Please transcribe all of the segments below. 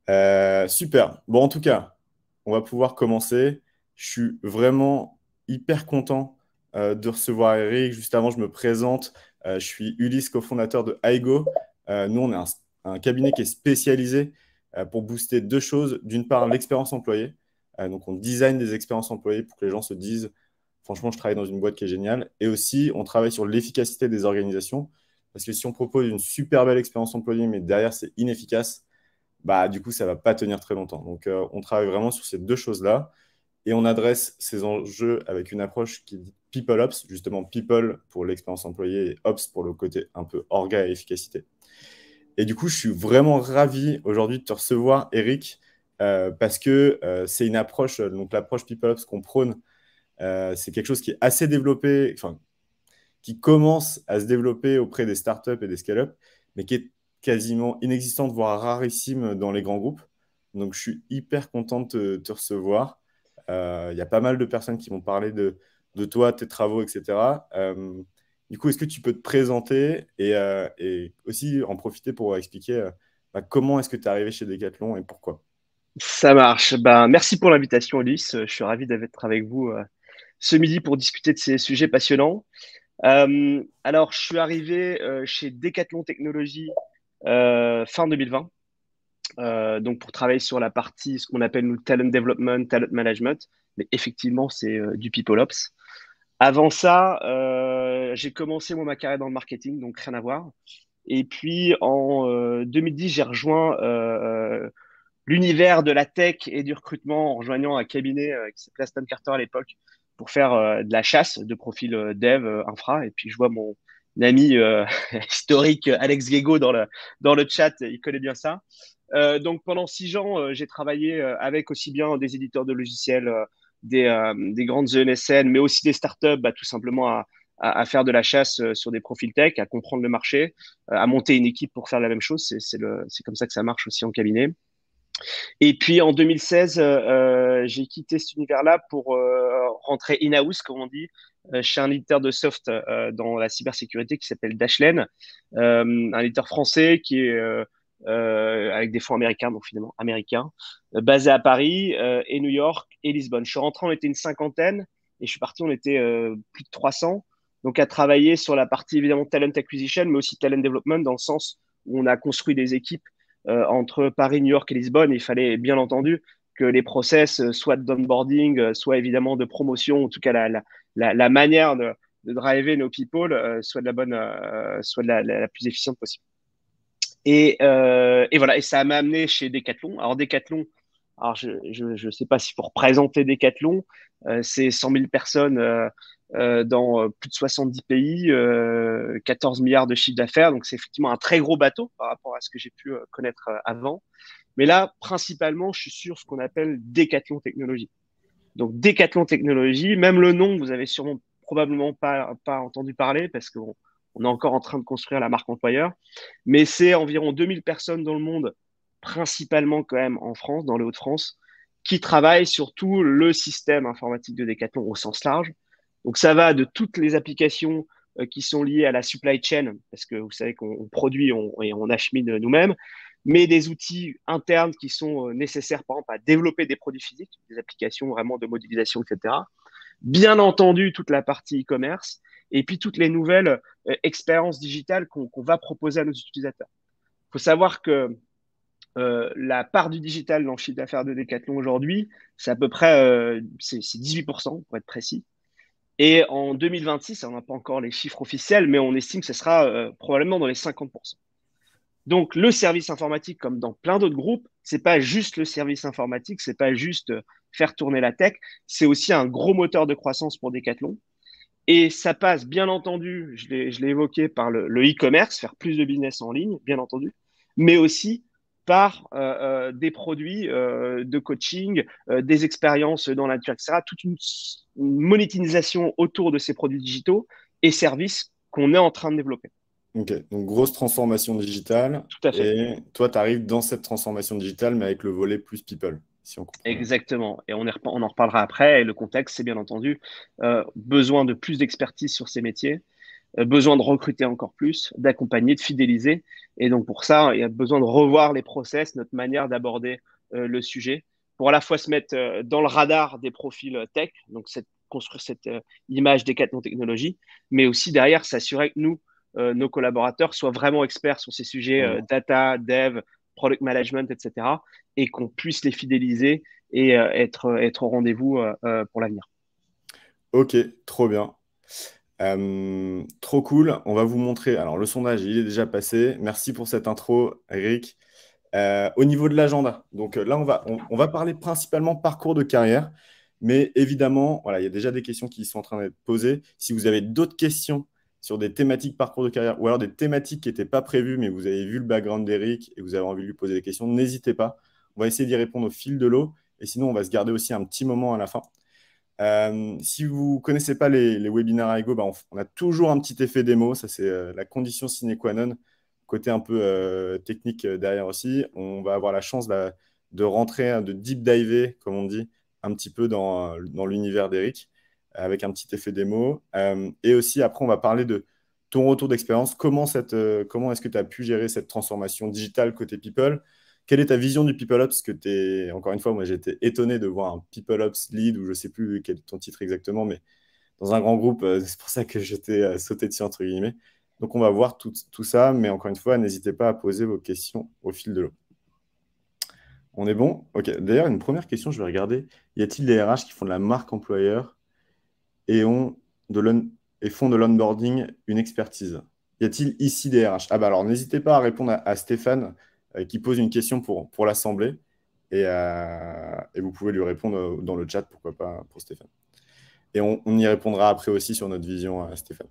Super. Bon, en tout cas, on va pouvoir commencer. Je suis vraiment hyper content de recevoir Eric. Juste avant, je me présente. Je suis Ulysse, cofondateur de Aigo. Nous, on est un cabinet qui est spécialisé pour booster deux choses. D'une part, l'expérience employée. Donc, on design des expériences employées pour que les gens se disent, franchement, je travaille dans une boîte qui est géniale. Et aussi, on travaille sur l'efficacité des organisations. Parce que si on propose une super belle expérience employée, mais derrière, c'est inefficace, bah, du coup, ça ne va pas tenir très longtemps. Donc, on travaille vraiment sur ces deux choses-là et on adresse ces enjeux avec une approche qui dit People Ops, justement People pour l'expérience employée et Ops pour le côté un peu orga et efficacité. Et du coup, je suis vraiment ravi aujourd'hui de te recevoir, Eric, parce que c'est une approche, donc l'approche People Ops qu'on prône, c'est quelque chose qui est assez développé, enfin, qui commence à se développer auprès des startups et des scale-up, mais qui est quasiment inexistante, voire rarissime dans les grands groupes. Donc, je suis hyper content de te recevoir. Il y a pas mal de personnes qui vont parler de toi, tes travaux, etc. Du coup, est-ce que tu peux te présenter et aussi en profiter pour expliquer bah, comment est-ce que tu es arrivé chez Decathlon et pourquoi? Ça marche. Ben, merci pour l'invitation, Ulysse. Je suis ravi d'être avec vous ce midi pour discuter de ces sujets passionnants. Alors, je suis arrivé chez Decathlon Technologies fin 2020, donc pour travailler sur la partie, ce qu'on appelle nous talent development, talent management. Mais effectivement, c'est du people ops. Avant ça, j'ai commencé moi, ma carrière dans le marketing, donc rien à voir. Et puis en 2010, j'ai rejoint l'univers de la tech et du recrutement en rejoignant un cabinet qui s'appelait Aston Carter à l'époque pour faire de la chasse de profil dev, infra. Et puis je vois mon ami historique Alex Guégo dans le chat, il connaît bien ça. Donc pendant 6 ans, j'ai travaillé avec aussi bien des éditeurs de logiciels, des grandes ENSN, mais aussi des startups, bah, tout simplement à faire de la chasse sur des profils tech, à comprendre le marché, à monter une équipe pour faire la même chose. C'est comme ça que ça marche aussi en cabinet. Et puis en 2016, j'ai quitté cet univers-là pour rentrer in-house, comme on dit, chez un éditeur de soft dans la cybersécurité qui s'appelle Dashlane, un éditeur français qui est avec des fonds américains, donc finalement américain, basé à Paris et New York et Lisbonne. Je suis rentré, on était une cinquantaine et je suis parti, on était plus de 300. Donc à travailler sur la partie évidemment talent acquisition, mais aussi talent development dans le sens où on a construit des équipes entre Paris, New York et Lisbonne. Il fallait bien entendu que les process, soit d'onboarding, soit évidemment de promotion, en tout cas la manière de driver nos people, soit de la bonne, soit de la plus efficiente possible. Et voilà, et ça m'a amené chez Decathlon. Alors Decathlon, alors je sais pas s'il faut représenter Decathlon, c'est 100 000 personnes dans plus de 70 pays, 14 milliards de chiffre d'affaires. Donc c'est effectivement un très gros bateau par rapport à ce que j'ai pu connaître avant. Mais là, principalement, je suis sur ce qu'on appelle Decathlon Technologies. Donc Decathlon Technologies, même le nom, vous avez sûrement probablement pas entendu parler parce qu'on on est encore en train de construire la marque employeur. Mais c'est environ 2000 personnes dans le monde, principalement quand même en France, dans les Hauts-de-France, qui travaillent sur tout le système informatique de Decathlon au sens large. Donc ça va de toutes les applications qui sont liées à la supply chain, parce que vous savez qu'on produit et on achemine nous-mêmes, mais des outils internes qui sont nécessaires, par exemple, à développer des produits physiques, des applications vraiment de modélisation, etc. Bien entendu, toute la partie e-commerce, et puis toutes les nouvelles expériences digitales qu'on va proposer à nos utilisateurs. Il faut savoir que la part du digital dans le chiffre d'affaires de Decathlon aujourd'hui, c'est à peu près c'est 18% pour être précis. Et en 2026, on n'a pas encore les chiffres officiels, mais on estime que ce sera probablement dans les 50%. Donc, le service informatique, comme dans plein d'autres groupes, c'est pas juste le service informatique, c'est pas juste faire tourner la tech, c'est aussi un gros moteur de croissance pour Decathlon. Et ça passe, bien entendu, je l'ai évoqué, par le e-commerce, faire plus de business en ligne, bien entendu, mais aussi par des produits de coaching, des expériences dans la nature, etc. Toute une monétisation autour de ces produits digitaux et services qu'on est en train de développer. Ok, donc grosse transformation digitale. Tout à fait. Et toi, tu arrives dans cette transformation digitale, mais avec le volet plus people, si on comprend bien. Exactement. Et on en reparlera après. Et le contexte, c'est bien entendu besoin de plus d'expertise sur ces métiers. besoin de recruter encore plus, d'accompagner, de fidéliser. Et donc pour ça, il y a besoin de revoir les process, notre manière d'aborder le sujet, pour à la fois se mettre dans le radar des profils tech, donc construire cette image Decathlon Technologies, mais aussi derrière s'assurer que nous, nos collaborateurs, soient vraiment experts sur ces sujets data, dev, product management, etc., et qu'on puisse les fidéliser et être au rendez-vous pour l'avenir. Ok, trop bien. Trop cool. On va vous montrer. Alors, le sondage, il est déjà passé. Merci pour cette intro, Eric. Au niveau de l'agenda, donc là, on va parler principalement parcours de carrière, mais évidemment, voilà, il y a déjà des questions qui sont en train d'être posées. Si vous avez d'autres questions sur des thématiques parcours de carrière ou alors des thématiques qui n'étaient pas prévues, mais vous avez vu le background d'Eric et vous avez envie de lui poser des questions, n'hésitez pas. On va essayer d'y répondre au fil de l'eau et sinon, on va se garder aussi un petit moment à la fin. Si vous ne connaissez pas les webinaires Aigo, bah, on a toujours un petit effet démo. Ça, c'est la condition sine qua non. Côté un peu technique derrière aussi. On va avoir la chance de rentrer, de deep diver, comme on dit, un petit peu dans l'univers d'Eric, avec un petit effet démo. Et aussi, après, on va parler de ton retour d'expérience. Comment est-ce que tu as pu gérer cette transformation digitale côté people? Quelle est ta vision du People Ops? Parce que encore une fois, moi j'étais étonné de voir un People Ops lead, ou je ne sais plus quel est ton titre exactement, mais dans un grand groupe, c'est pour ça que j'étais sauté dessus, entre guillemets. Donc on va voir tout ça, mais encore une fois, n'hésitez pas à poser vos questions au fil de l'eau. On est bon? Ok. D'ailleurs, une première question, je vais regarder. Y a-t-il des RH qui font de la marque employeur et, et font de l'onboarding une expertise? Y a-t-il ici des RH? Ah bah alors, n'hésitez pas à répondre à Stéphane qui pose une question pour l'Assemblée et vous pouvez lui répondre dans le chat, pourquoi pas, pour Stéphane. Et on y répondra après aussi sur notre vision à Stéphane.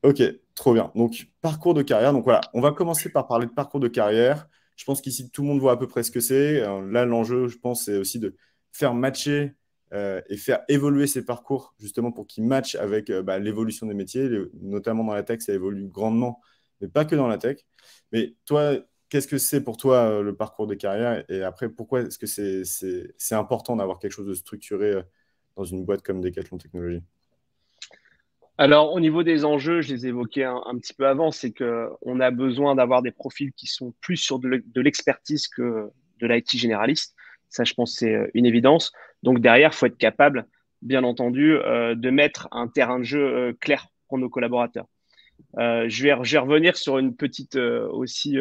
Ok, trop bien. Donc, parcours de carrière. Donc voilà, on va commencer par parler de parcours de carrière. Je pense qu'ici, tout le monde voit à peu près ce que c'est. Là, l'enjeu, je pense, c'est aussi de faire matcher et faire évoluer ces parcours, justement pour qu'ils matchent avec bah, l'évolution des métiers. Notamment dans la tech, ça évolue grandement, mais pas que dans la tech. Mais toi, qu'est-ce que c'est pour toi le parcours de carrière? Et après, pourquoi est-ce que c'est important d'avoir quelque chose de structuré dans une boîte comme Decathlon Technologies? Alors, au niveau des enjeux, je les évoquais un petit peu avant, c'est qu'on a besoin d'avoir des profils qui sont plus sur de l'expertise que de l'IT généraliste. Ça, je pense, c'est une évidence. Donc, derrière, il faut être capable, bien entendu, de mettre un terrain de jeu clair pour nos collaborateurs. Je vais revenir sur une petite aussi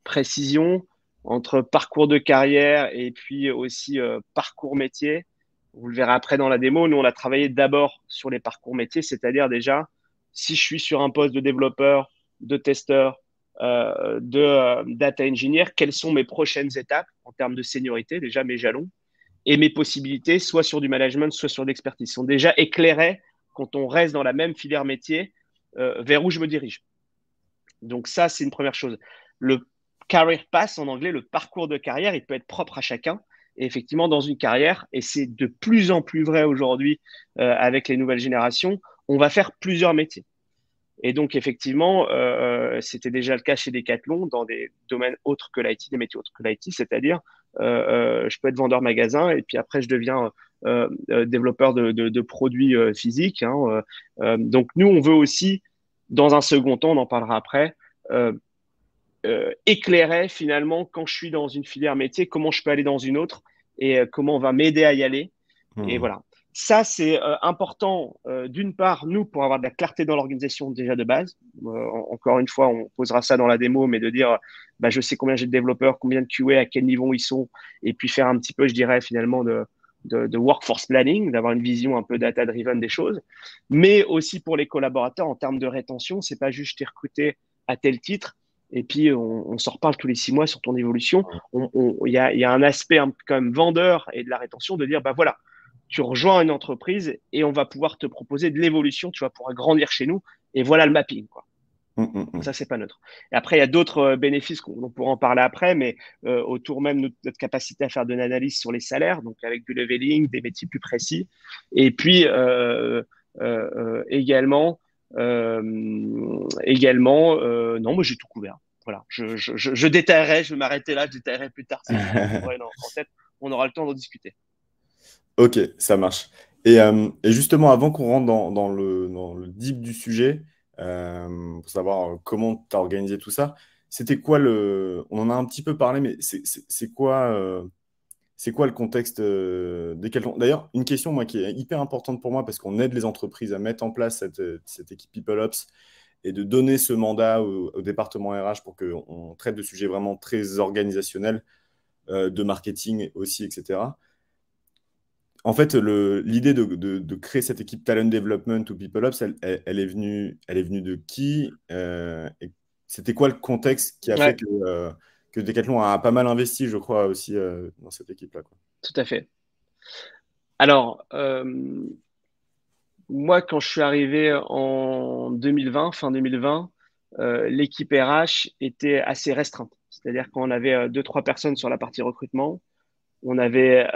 précision entre parcours de carrière et puis aussi parcours métier. Vous le verrez après dans la démo. Nous, on a travaillé d'abord sur les parcours métiers, c'est-à-dire déjà, si je suis sur un poste de développeur, de testeur, de data engineer, quelles sont mes prochaines étapes en termes de seniorité, déjà mes jalons, et mes possibilités, soit sur du management, soit sur l'expertise, sont déjà éclairées quand on reste dans la même filière métier vers où je me dirige. Donc ça, c'est une première chose. Le career path en anglais, le parcours de carrière, il peut être propre à chacun. Et effectivement, dans une carrière, et c'est de plus en plus vrai aujourd'hui avec les nouvelles générations, on va faire plusieurs métiers. Et donc, effectivement, c'était déjà le cas chez Decathlon dans des domaines autres que l'IT, des métiers autres que l'IT, c'est-à-dire je peux être vendeur magasin et puis après, je deviens développeur de produits physiques. Hein, donc, nous, on veut aussi, dans un second temps, on en parlera après, euh, éclairer finalement quand je suis dans une filière métier, comment je peux aller dans une autre et comment on va m'aider à y aller. Et Hmm. voilà. Ça, c'est important, d'une part, nous, pour avoir de la clarté dans l'organisation déjà de base. Encore une fois, on posera ça dans la démo, mais de dire, bah, je sais combien j'ai de développeurs, combien de QA, à quel niveau ils sont, et puis faire un petit peu, je dirais, finalement, de workforce planning, d'avoir une vision un peu data-driven des choses. Mais aussi pour les collaborateurs, en termes de rétention, c'est pas juste je t'ai recruté à tel titre, et puis on s'en reparle tous les 6 mois sur ton évolution. Il y a un aspect quand même vendeur et de la rétention de dire, bah voilà, tu rejoins une entreprise et on va pouvoir te proposer de l'évolution, tu vas pouvoir grandir chez nous et voilà le mapping, quoi. Donc ça, c'est pas neutre. Et après, il y a d'autres bénéfices qu'on pourra en parler après, mais autour même de notre capacité à faire de l'analyse sur les salaires, donc avec du leveling, des métiers plus précis. Et puis non, moi j'ai tout couvert. Voilà, je détaillerai, je vais m'arrêter là, je détaillerai plus tard si jamais vous aurez en tête, on aura le temps d'en discuter. Ok, ça marche. Et justement, avant qu'on rentre dans le deep du sujet, pour savoir comment tu as organisé tout ça. C'était quoi le... On en a un petit peu parlé, mais c'est quoi le contexte Decathlon? D'ailleurs, une question moi, qui est hyper importante pour moi parce qu'on aide les entreprises à mettre en place cette équipe PeopleOps et de donner ce mandat au département RH pour qu'on traite de sujets vraiment très organisationnels, de marketing aussi, etc. En fait, l'idée de créer cette équipe Talent Development ou PeopleOps, elle est venue de qui et c'était quoi le contexte qui a fait Ouais, que Decathlon a pas mal investi, je crois, aussi dans cette équipe-là, quoi. tout à fait. Alors, moi, quand je suis arrivé en 2020, fin 2020, l'équipe RH était assez restreinte. C'est-à-dire qu'on avait deux, trois personnes sur la partie recrutement. On avait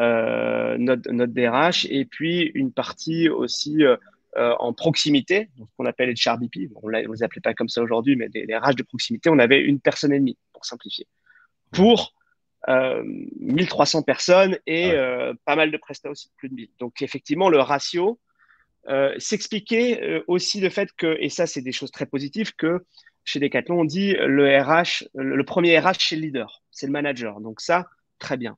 notre DRH et puis une partie aussi en proximité, donc ce qu'on appelle les HRBP. On ne les appelait pas comme ça aujourd'hui, mais les RH de proximité, on avait une personne et demie, pour simplifier, Ouais. pour 1300 personnes Ah et ouais. pas mal de prestats aussi, plus de 1000. Donc effectivement, le ratio s'expliquait aussi le fait que, et ça c'est des choses très positives, que chez Decathlon, on dit le RH, le premier RH, c'est le leader, c'est le manager. Donc ça, très bien.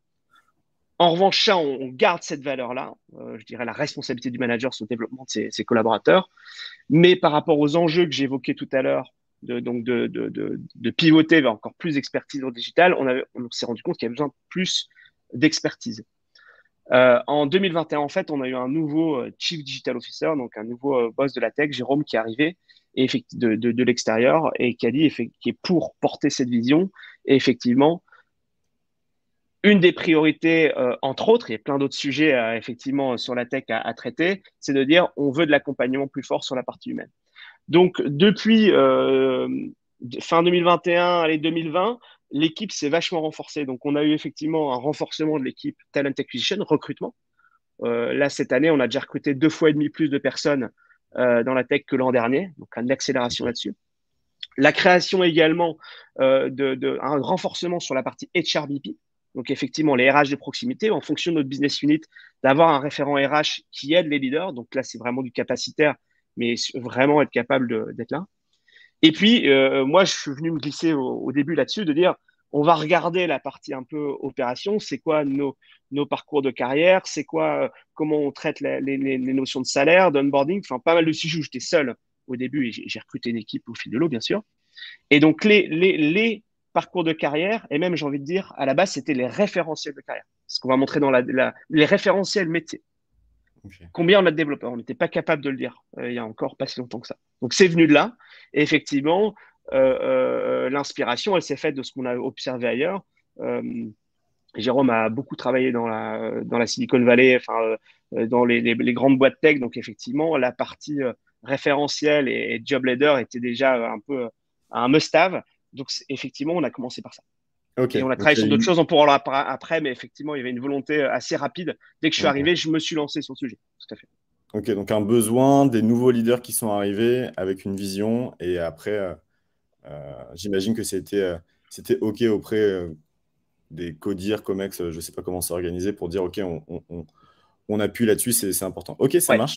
En revanche, ça, on garde cette valeur-là, je dirais la responsabilité du manager sur le développement de ses collaborateurs. Mais par rapport aux enjeux que j'évoquais tout à l'heure, de pivoter vers encore plus d'expertise au digital, on s'est rendu compte qu'il y avait besoin de plus d'expertise. En 2021, en fait, on a eu un nouveau Chief Digital Officer, donc un nouveau boss de la tech, Jérôme, qui est arrivé de l'extérieur et qui a dit qui est pour porter cette vision. Et effectivement, une des priorités, entre autres, il y a plein d'autres sujets effectivement sur la tech à traiter, c'est de dire on veut de l'accompagnement plus fort sur la partie humaine. Donc depuis fin 2021, allez 2020, l'équipe s'est vachement renforcée. Donc on a eu effectivement un renforcement de l'équipe Talent Acquisition, recrutement. Là cette année, on a déjà recruté 2 fois et demi plus de personnes dans la tech que l'an dernier, donc une accélération Ok. là-dessus. La création également un renforcement sur la partie HRBP, donc effectivement les RH de proximité, en fonction de notre business unit, d'avoir un référent RH qui aide les leaders. Donc là, c'est vraiment du capacitaire, mais vraiment être capable d'être là. Et puis, moi, je suis venu me glisser au début là-dessus, de dire, on va regarder la partie un peu opération, c'est quoi nos parcours de carrière, c'est quoi, comment on traite les notions de salaire, d'onboarding, enfin pas mal de sujets où j'étais seul au début et j'ai recruté une équipe au fil de l'eau, bien sûr. Et donc, les parcours de carrière, et même, j'ai envie de dire, à la base, c'était les référentiels de carrière. Ce qu'on va montrer dans les référentiels métiers. Ok. Combien on a de développeurs? On n'était pas capable de le dire il y a encore pas si longtemps que ça. Donc, c'est venu de là. Et effectivement, l'inspiration, elle s'est faite de ce qu'on a observé ailleurs. Euh, Jérôme a beaucoup travaillé dans la Silicon Valley, enfin, dans les grandes boîtes tech. Donc, effectivement, la partie référentielle et job leader était déjà un peu un must-have. Donc, effectivement, on a commencé par ça. Ok. Et on a Donc, travaillé il y sur a d'autres eu- choses, on pourra en parler après, mais effectivement, il y avait une volonté assez rapide. Dès que je suis ok. arrivé, je me suis lancé sur le sujet. Tout à fait. Ok, donc un besoin des nouveaux leaders qui sont arrivés avec une vision et après, j'imagine que c'était OK auprès des CODIR, COMEX, je ne sais pas comment c'est organisé pour dire OK, on appuie là-dessus, c'est important. OK, ça Ouais. marche.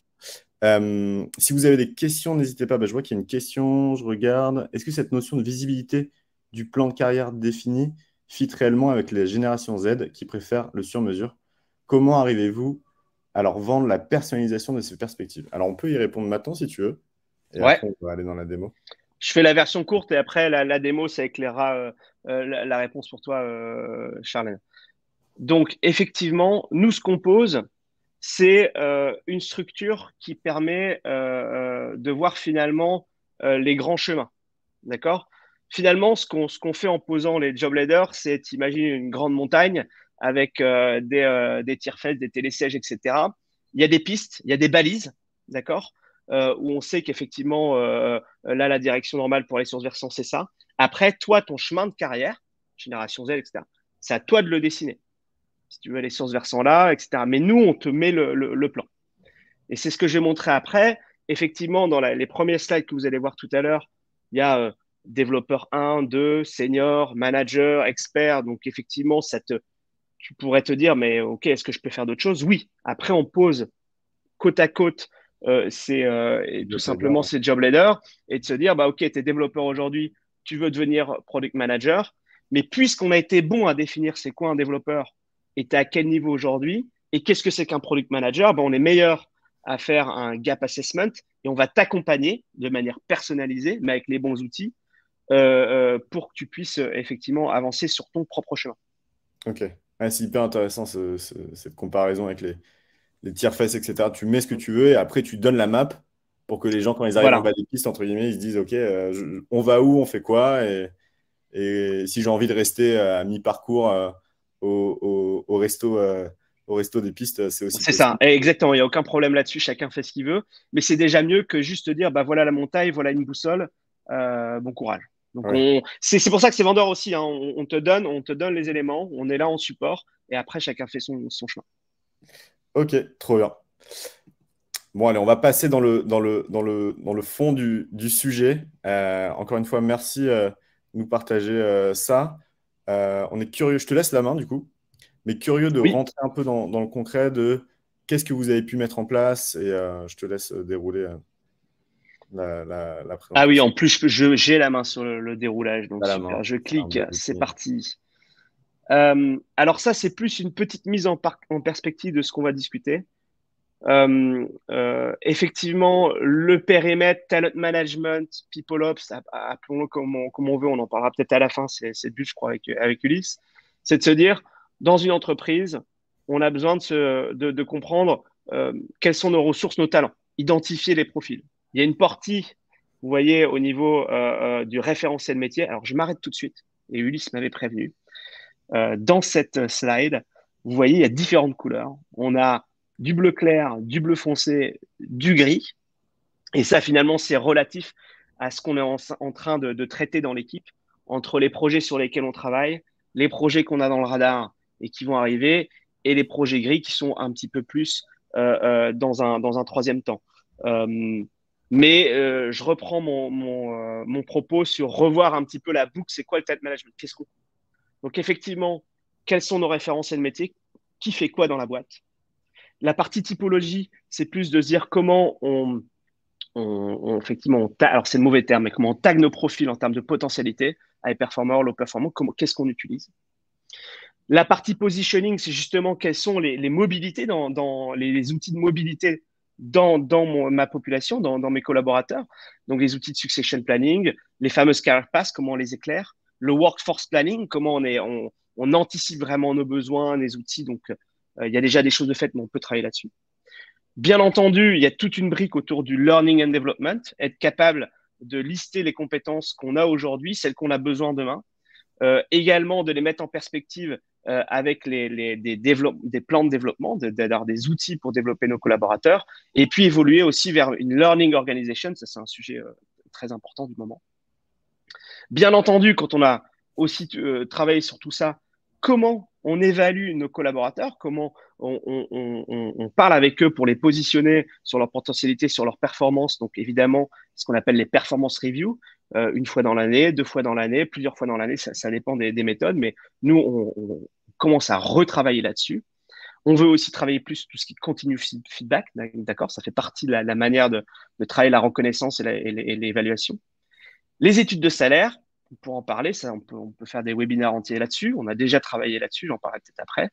Si vous avez des questions, n'hésitez pas. Bah, je vois qu'il y a une question, je regarde. Est-ce que cette notion de visibilité du plan de carrière défini fit réellement avec les générations Z qui préfèrent le sur-mesure? Comment arrivez-vous à leur vendre la personnalisation de ces perspectives? Alors, on peut y répondre maintenant si tu veux, et Ouais. après, on va aller dans la démo. Je fais la version courte et après, la démo, ça éclairera la réponse pour toi, Charlène. Donc, effectivement, nous, ce qu'on pose, c'est une structure qui permet de voir finalement les grands chemins. D'accord? Finalement, ce qu'on fait en posant les job leaders, c'est imaginer une grande montagne avec des tire-fesses, des télésièges, etc. Il y a des pistes, il y a des balises, d'accord? Où on sait qu'effectivement, là, la direction normale pour les sources versants, c'est ça. Après, toi, ton chemin de carrière, génération Z, etc., c'est à toi de le dessiner. Si tu veux les sources versants là, etc. Mais nous, on te met le plan. Et c'est ce que j'ai montré après. Effectivement, dans les premiers slides que vous allez voir tout à l'heure, il y a développeur 1, 2, senior, manager, expert. Donc, effectivement, tu pourrais te dire, mais OK, est-ce que je peux faire d'autres choses? Oui. Après, on pose côte à côte et tout Job leader, simplement ouais. c'est job leader et de se dire, bah, OK, tu es développeur aujourd'hui, tu veux devenir product manager, mais puisqu'on a été bon à définir c'est quoi un développeur et tu es à quel niveau aujourd'hui et qu'est-ce que c'est qu'un product manager, bah, on est meilleur à faire un gap assessment et on va t'accompagner de manière personnalisée, mais avec les bons outils, pour que tu puisses effectivement avancer sur ton propre chemin. Ok. Ouais, c'est hyper intéressant cette comparaison avec les tierfaces, etc. Tu mets ce que tu veux et après tu donnes la map pour que les gens, quand ils arrivent en Voilà, bas des pistes, entre guillemets, ils se disent, OK, on va où, on fait quoi et si j'ai envie de rester à mi-parcours au resto des pistes, c'est aussi c'est ça, possible. exactement. Il n'y a aucun problème là-dessus, chacun fait ce qu'il veut, mais c'est déjà mieux que juste dire, bah voilà la montagne, voilà une boussole, bon courage. Donc Ouais. c'est pour ça que c'est vendeur aussi, hein. On te donne les éléments, on est là en support, et après chacun fait son chemin. Ok, trop bien. Bon, allez, on va passer dans le fond du sujet. Encore une fois, merci de nous partager ça. On est curieux, je te laisse la main du coup, mais curieux de Oui. rentrer un peu dans le concret de qu'est-ce que vous avez pu mettre en place et je te laisse dérouler la Ah oui, présentation. en plus j'ai la main sur le déroulage, donc À la super. main, Je c'est un clique, bon c'est outil. parti. Alors ça, c'est plus une petite mise en perspective de ce qu'on va discuter. Effectivement, le périmètre, talent management, people ops, appelons-le comme on veut, on en parlera peut-être à la fin, c'est le but, je crois, avec Ulysse, c'est de se dire, dans une entreprise, on a besoin de comprendre quelles sont nos ressources, nos talents, identifier les profils. Il y a une partie, vous voyez, au niveau du référentiel métier. Alors, je m'arrête tout de suite, et Ulysse m'avait prévenu. Dans cette slide, vous voyez, il y a différentes couleurs. On a du bleu clair, du bleu foncé, du gris. Et ça, finalement, c'est relatif à ce qu'on est en train de traiter dans l'équipe, entre les projets sur lesquels on travaille, les projets qu'on a dans le radar et qui vont arriver, et les projets gris qui sont un petit peu plus dans un troisième temps. Euh, mais je reprends mon propos sur revoir un petit peu la boucle. C'est quoi le talent management? Qu'est-ce qu'on Donc, effectivement, quels sont nos référentiels métiers? Qui fait quoi dans la boîte? La partie typologie, c'est plus de se dire comment effectivement, alors c'est le mauvais terme, mais comment on tag nos profils en termes de potentialité, high performer, low performer, qu'est-ce qu'on utilise? La partie positioning, c'est justement quelles sont les mobilités dans les outils de mobilité dans ma population, dans mes collaborateurs. Donc, les outils de succession planning, les fameuses career paths, comment on les éclaire, le workforce planning, comment on anticipe vraiment nos besoins, les outils. Donc, il y a déjà des choses de faites, mais on peut travailler là-dessus. Bien entendu, il y a toute une brique autour du learning and development, être capable de lister les compétences qu'on a aujourd'hui, celles qu'on a besoin demain, également de les mettre en perspective avec des plans de développement, d'avoir des outils pour développer nos collaborateurs, et puis évoluer aussi vers une learning organization, ça c'est un sujet très important du moment. Bien entendu, quand on a aussi travaillé sur tout ça, comment on évalue nos collaborateurs, comment on parle avec eux pour les positionner sur leur potentialité, sur leur performance. Donc évidemment, ce qu'on appelle les performance reviews, une fois dans l'année, deux fois dans l'année, plusieurs fois dans l'année, ça dépend des méthodes, mais nous, on commence à retravailler là-dessus. On veut aussi travailler plus tout ce qui continue feedback, d'accord? Ça fait partie de la manière de travailler la reconnaissance et l'évaluation. Les études de salaire, pour en parler, ça, on peut faire des webinaires entiers là-dessus. On a déjà travaillé là-dessus, j'en parlerai peut-être après.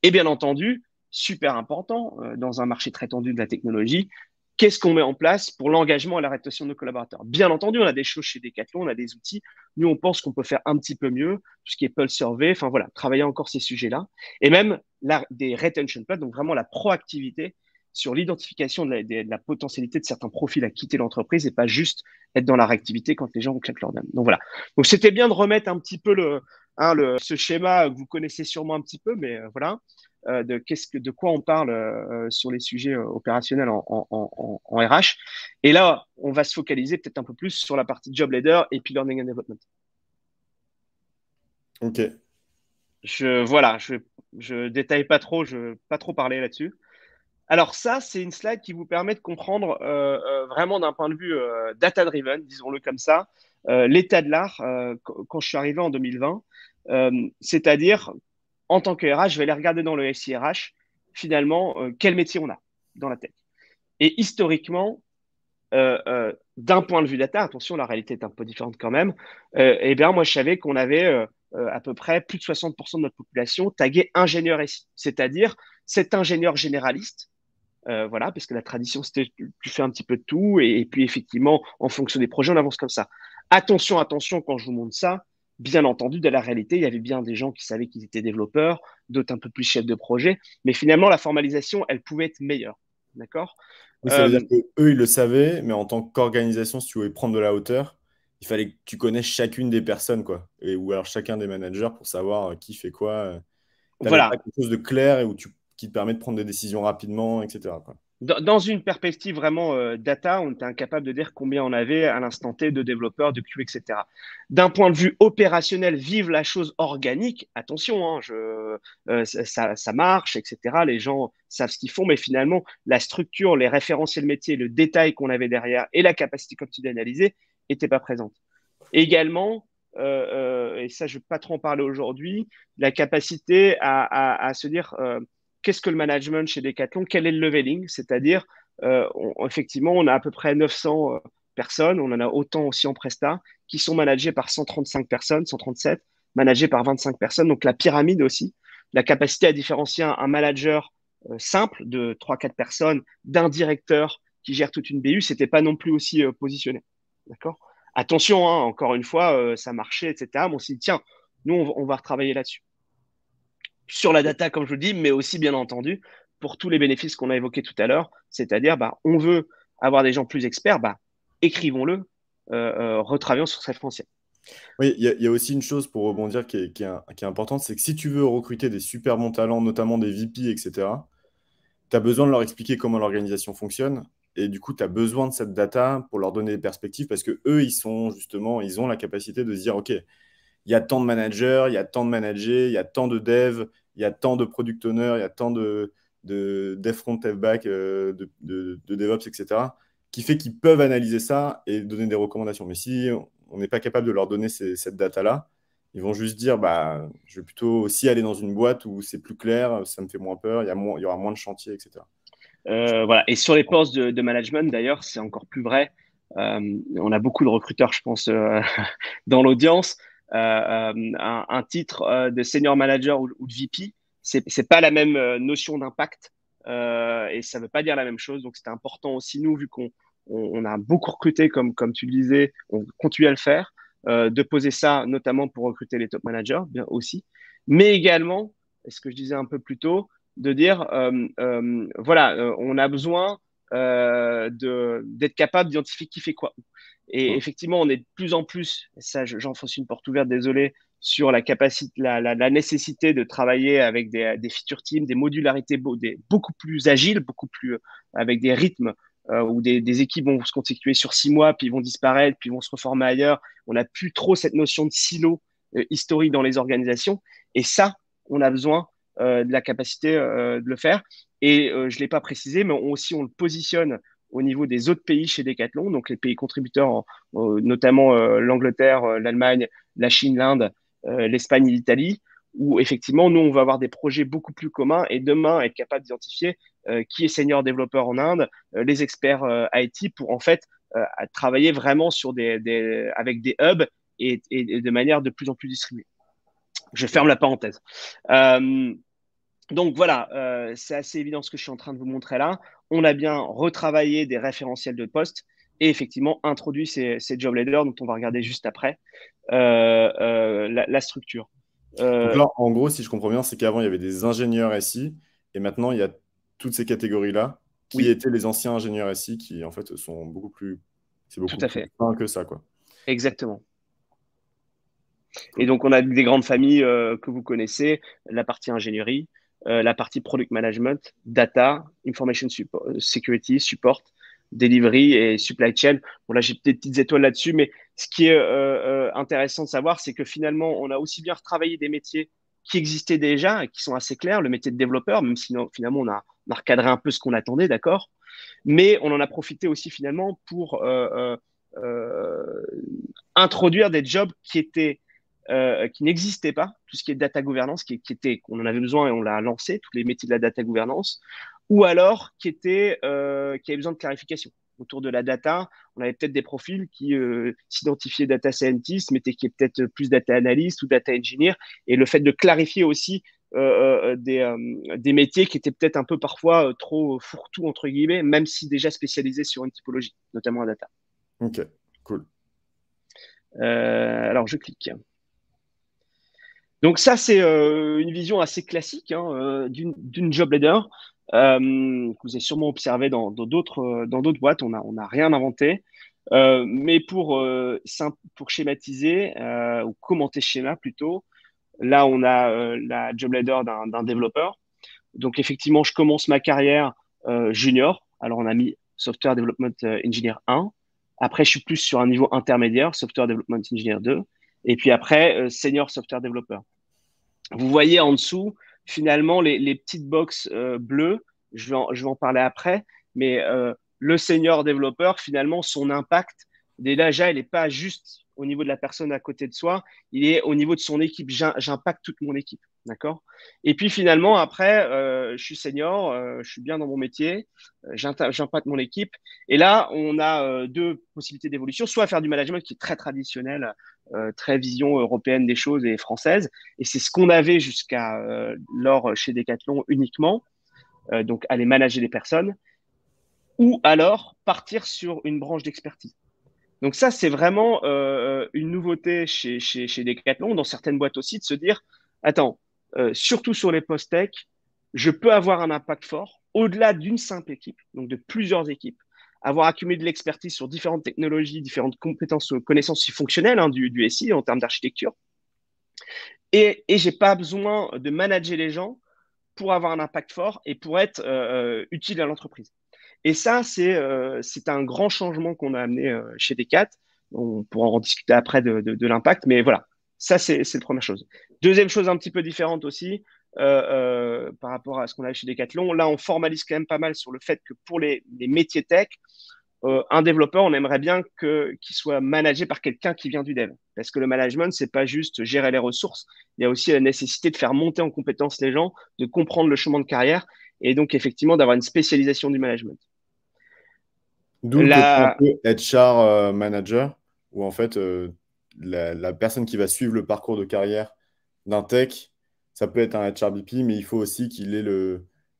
Et bien entendu, super important, dans un marché très tendu de la technologie, qu'est-ce qu'on met en place pour l'engagement et la rétention de nos collaborateurs? Bien entendu, on a des choses chez Decathlon, on a des outils. Nous, on pense qu'on peut faire un petit peu mieux, tout ce qui est Pulse Survey, enfin voilà, travailler encore ces sujets-là. Et même des retention plans, donc vraiment la proactivité sur l'identification de la potentialité de certains profils à quitter l'entreprise et pas juste être dans la réactivité quand les gens claquent leur dame. Donc voilà. Donc c'était bien de remettre un petit peu ce schéma que vous connaissez sûrement un petit peu, mais voilà, de quoi on parle sur les sujets opérationnels en RH. Et là, on va se focaliser peut-être un peu plus sur la partie job leader et puis learning and development. Ok. Voilà, je détaille pas trop, je ne vais pas trop parler là-dessus. Alors ça, c'est une slide qui vous permet de comprendre vraiment d'un point de vue data-driven, disons-le comme ça, l'état de l'art quand je suis arrivé en 2020. C'est-à-dire, en tant que RH, je vais aller regarder dans le SIRH, finalement, quel métier on a dans la tech. Et historiquement, d'un point de vue data, attention, la réalité est un peu différente quand même, eh bien, moi, je savais qu'on avait à peu près plus de 60% de notre population taguée ingénieur SI, c'est-à-dire cet ingénieur généraliste. Voilà, parce que la tradition, c'était tu fais un petit peu de tout, et puis effectivement, en fonction des projets, on avance comme ça. Attention, attention, quand je vous montre ça, bien entendu, dans la réalité, il y avait bien des gens qui savaient qu'ils étaient développeurs, d'autres un peu plus chefs de projet, mais finalement, la formalisation, elle pouvait être meilleure. D'accord. Oui, ça veut dire euh, que eux, ils le savaient, mais en tant qu'organisation, si tu voulais prendre de la hauteur, il fallait que tu connaisses chacune des personnes, quoi. Ou alors chacun des managers pour savoir qui fait quoi. Tu n'avais pas voilà, quelque chose de clair qui te permet de prendre des décisions rapidement, etc., quoi. dans une perspective vraiment data, on était incapable de dire combien on avait à l'instant T de développeurs, de Q, etc. D'un point de vue opérationnel, vive la chose organique, attention, hein, ça marche, etc. Les gens savent ce qu'ils font, mais finalement, la structure, les référentiels métiers, le détail qu'on avait derrière et la capacité, comme tu d'analyser n'étaient pas présentes. Également, et ça, je ne vais pas trop en parler aujourd'hui, la capacité à se dire qu'est-ce que le management chez Decathlon, quel est le leveling, c'est-à-dire, effectivement, on a à peu près 900 personnes, on en a autant aussi en Presta, qui sont managées par 135 personnes, 137, managées par 25 personnes, donc la pyramide aussi, la capacité à différencier un manager simple de 3-4 personnes d'un directeur qui gère toute une BU, c'était pas non plus aussi positionné. D'accord. Attention, hein, encore une fois, ça marchait, etc. Mais on s'est dit, tiens, nous, on va retravailler là-dessus. Sur la data, comme je vous le dis, mais aussi, bien entendu, pour tous les bénéfices qu'on a évoqués tout à l'heure, c'est-à-dire, bah, on veut avoir des gens plus experts, bah, écrivons-le, retravaillons sur cette référentiel. Oui, il y a aussi une chose pour rebondir qui est importante, c'est que si tu veux recruter des super bons talents, notamment des VP, etc., tu as besoin de leur expliquer comment l'organisation fonctionne. Et du coup, tu as besoin de cette data pour leur donner des perspectives parce que eux, ils ont la capacité de se dire, OK, il y a tant de managers, il y a tant de managers, il y a tant de devs, il y a tant de product owners, il y a tant de dev front, dev back, de DevOps, etc., qui fait qu'ils peuvent analyser ça et donner des recommandations. Mais si on n'est pas capable de leur donner cette data-là, ils vont juste dire, bah, je vais plutôt aussi aller dans une boîte où c'est plus clair, ça me fait moins peur, il y aura moins de chantiers, etc. Voilà. Et sur les postes de management, d'ailleurs, c'est encore plus vrai. On a beaucoup de recruteurs, je pense, dans l'audience. Un titre de senior manager ou de VP, c'est pas la même notion d'impact et ça veut pas dire la même chose. Donc, c'était important aussi, nous, vu qu'on a beaucoup recruté, comme tu le disais, on continue à le faire, de poser ça notamment pour recruter les top managers, bien aussi, mais également, ce que je disais un peu plus tôt, de dire, voilà, on a besoin d'être capable d'identifier qui fait quoi. Et Mm. effectivement, on est de plus en plus, ça j'enfonce une porte ouverte, désolé, sur la capacité, la nécessité de travailler avec des feature teams, des modularités beaucoup plus agiles, beaucoup plus avec des rythmes où des équipes vont se constituer sur 6 mois, puis vont disparaître, puis vont se reformer ailleurs. On n'a plus trop cette notion de silo historique dans les organisations. Et ça, on a besoin de la capacité de le faire. Et je ne l'ai pas précisé, mais aussi on le positionne au niveau des autres pays chez Decathlon, donc les pays contributeurs, notamment l'Angleterre, l'Allemagne, la Chine, l'Inde, l'Espagne et l'Italie, où effectivement, nous, on va avoir des projets beaucoup plus communs et demain être capable d'identifier qui est senior développeur en Inde, les experts IT pour en fait travailler vraiment avec des hubs et de manière de plus en plus distribuée. Je ferme la parenthèse. Euh, donc voilà, c'est assez évident ce que je suis en train de vous montrer là. On a bien retravaillé des référentiels de poste et effectivement introduit ces job leaders dont on va regarder juste après la structure. Donc Euh, là, en gros, si je comprends bien, c'est qu'avant, il y avait des ingénieurs SI, et maintenant, il y a toutes ces catégories-là, qui oui, étaient les anciens ingénieurs SI, qui en fait sont c'est tout beaucoup à plus fait, fin que ça, quoi. exactement. Et Cool. donc on a des grandes familles que vous connaissez, la partie ingénierie, la partie product management, data, security, support, delivery et supply chain. Bon là j'ai des petites étoiles là-dessus, mais ce qui est intéressant de savoir, c'est que finalement on a aussi bien retravaillé des métiers qui existaient déjà et qui sont assez clairs, le métier de développeur, même si finalement on a recadré un peu ce qu'on attendait, d'accord, mais on en a profité aussi finalement pour introduire des jobs qui étaient qui n'existait pas, tout ce qui est data gouvernance, qu'on en avait besoin et on l'a lancé, tous les métiers de la data gouvernance, ou alors qui avait besoin de clarification autour de la data. On avait peut-être des profils qui s'identifiaient data scientist, mais qui est peut-être plus data analyst ou data engineer, et le fait de clarifier aussi des métiers qui étaient peut-être un peu parfois trop fourre-tout, entre guillemets, même si déjà spécialisés sur une typologie, notamment la data. Ok, cool. Alors, je clique. Donc ça, c'est une vision assez classique hein, d'une job leader que vous avez sûrement observé dans d'autres boîtes. On a rien inventé. Mais pour schématiser ou commenter ce schéma plutôt, là, on a la job leader d'un développeur. Donc effectivement, je commence ma carrière junior. Alors on a mis Software Development Engineer 1. Après, je suis plus sur un niveau intermédiaire, Software Development Engineer 2. Et puis après, Senior Software Developer. Vous voyez en dessous, finalement, les petites boxes bleues, je vais en parler après, mais le senior développeur, finalement, son impact, déjà, il n'est pas juste au niveau de la personne à côté de soi, il est au niveau de son équipe. J'impacte toute mon équipe. D'accord. Et puis finalement, après, je suis senior, je suis bien dans mon métier, j'impacte mon équipe. Et là, on a deux possibilités d'évolution, soit faire du management qui est très traditionnel, très vision européenne des choses et française. Et c'est ce qu'on avait jusqu'à lors chez Decathlon uniquement, donc aller manager les personnes, ou alors partir sur une branche d'expertise. Donc ça, c'est vraiment une nouveauté chez Decathlon, dans certaines boîtes aussi, de se dire, attends, surtout sur les post-tech, je peux avoir un impact fort au-delà d'une simple équipe, donc de plusieurs équipes, avoir accumulé de l'expertise sur différentes technologies, différentes compétences, connaissances fonctionnelles hein, du SI en termes d'architecture. Et je n'ai pas besoin de manager les gens pour avoir un impact fort et pour être utile à l'entreprise. Et ça, c'est un grand changement qu'on a amené chez Decat. On pourra en discuter après de l'impact, mais voilà, ça, c'est la première chose. Deuxième chose un petit peu différente aussi, par rapport à ce qu'on a chez Decathlon, là, on formalise quand même pas mal sur le fait que pour les métiers tech, un développeur, on aimerait bien qu'il soit managé par quelqu'un qui vient du dev. Parce que le management, c'est pas juste gérer les ressources. Il y a aussi la nécessité de faire monter en compétence les gens, de comprendre le chemin de carrière et donc effectivement d'avoir une spécialisation du management. D'où le côté un La, peu HR manager, où en fait, la personne qui va suivre le parcours de carrière d'un tech, ça peut être un HRBP, mais il faut aussi qu'il ait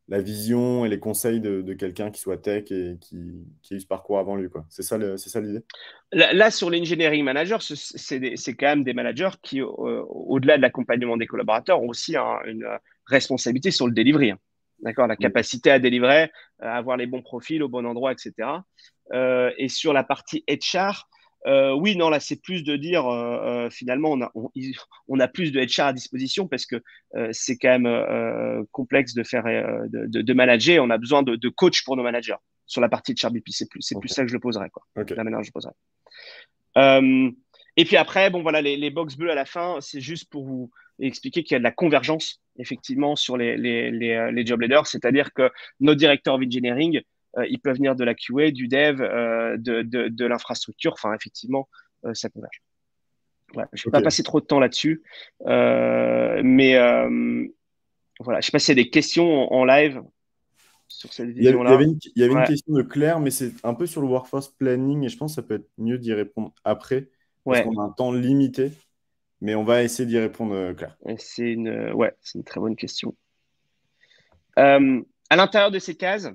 la vision et les conseils de quelqu'un qui soit tech et qui ait eu ce parcours avant lui, quoi. C'est ça l'idée? Là, sur l'engineering manager, c'est quand même des managers qui, au-delà de l'accompagnement des collaborateurs, ont aussi une responsabilité sur le delivery. Hein. D'accord, la Mm. capacité à délivrer, à avoir les bons profils au bon endroit, etc. Et sur la partie HR, oui, non, là, c'est plus de dire finalement, on a plus de HR à disposition parce que c'est quand même complexe de faire de manager. On a besoin de coach pour nos managers sur la partie de HRBP. C'est plus Ok. ça que je le poserais, quoi. Ok. La manière dont je le poserais. Euh, et puis après, bon voilà, les box bleues à la fin, c'est juste pour vous expliquer qu'il y a de la convergence effectivement sur les job leaders, c'est-à-dire que nos directeurs of engineering, ils peuvent venir de la QA, du dev, de l'infrastructure, enfin effectivement, ça converge. Voilà, je ne vais pas Ok. passer trop de temps là-dessus, mais voilà, je sais pas s'il y a des questions en live sur cette vision-là. Il y avait une Ouais, question de Claire, mais c'est un peu sur le workforce planning et je pense que ça peut être mieux d'y répondre après parce ouais, qu'on a un temps limité, mais on va essayer d'y répondre, Claire. c'est une très bonne question. À l'intérieur de ces cases,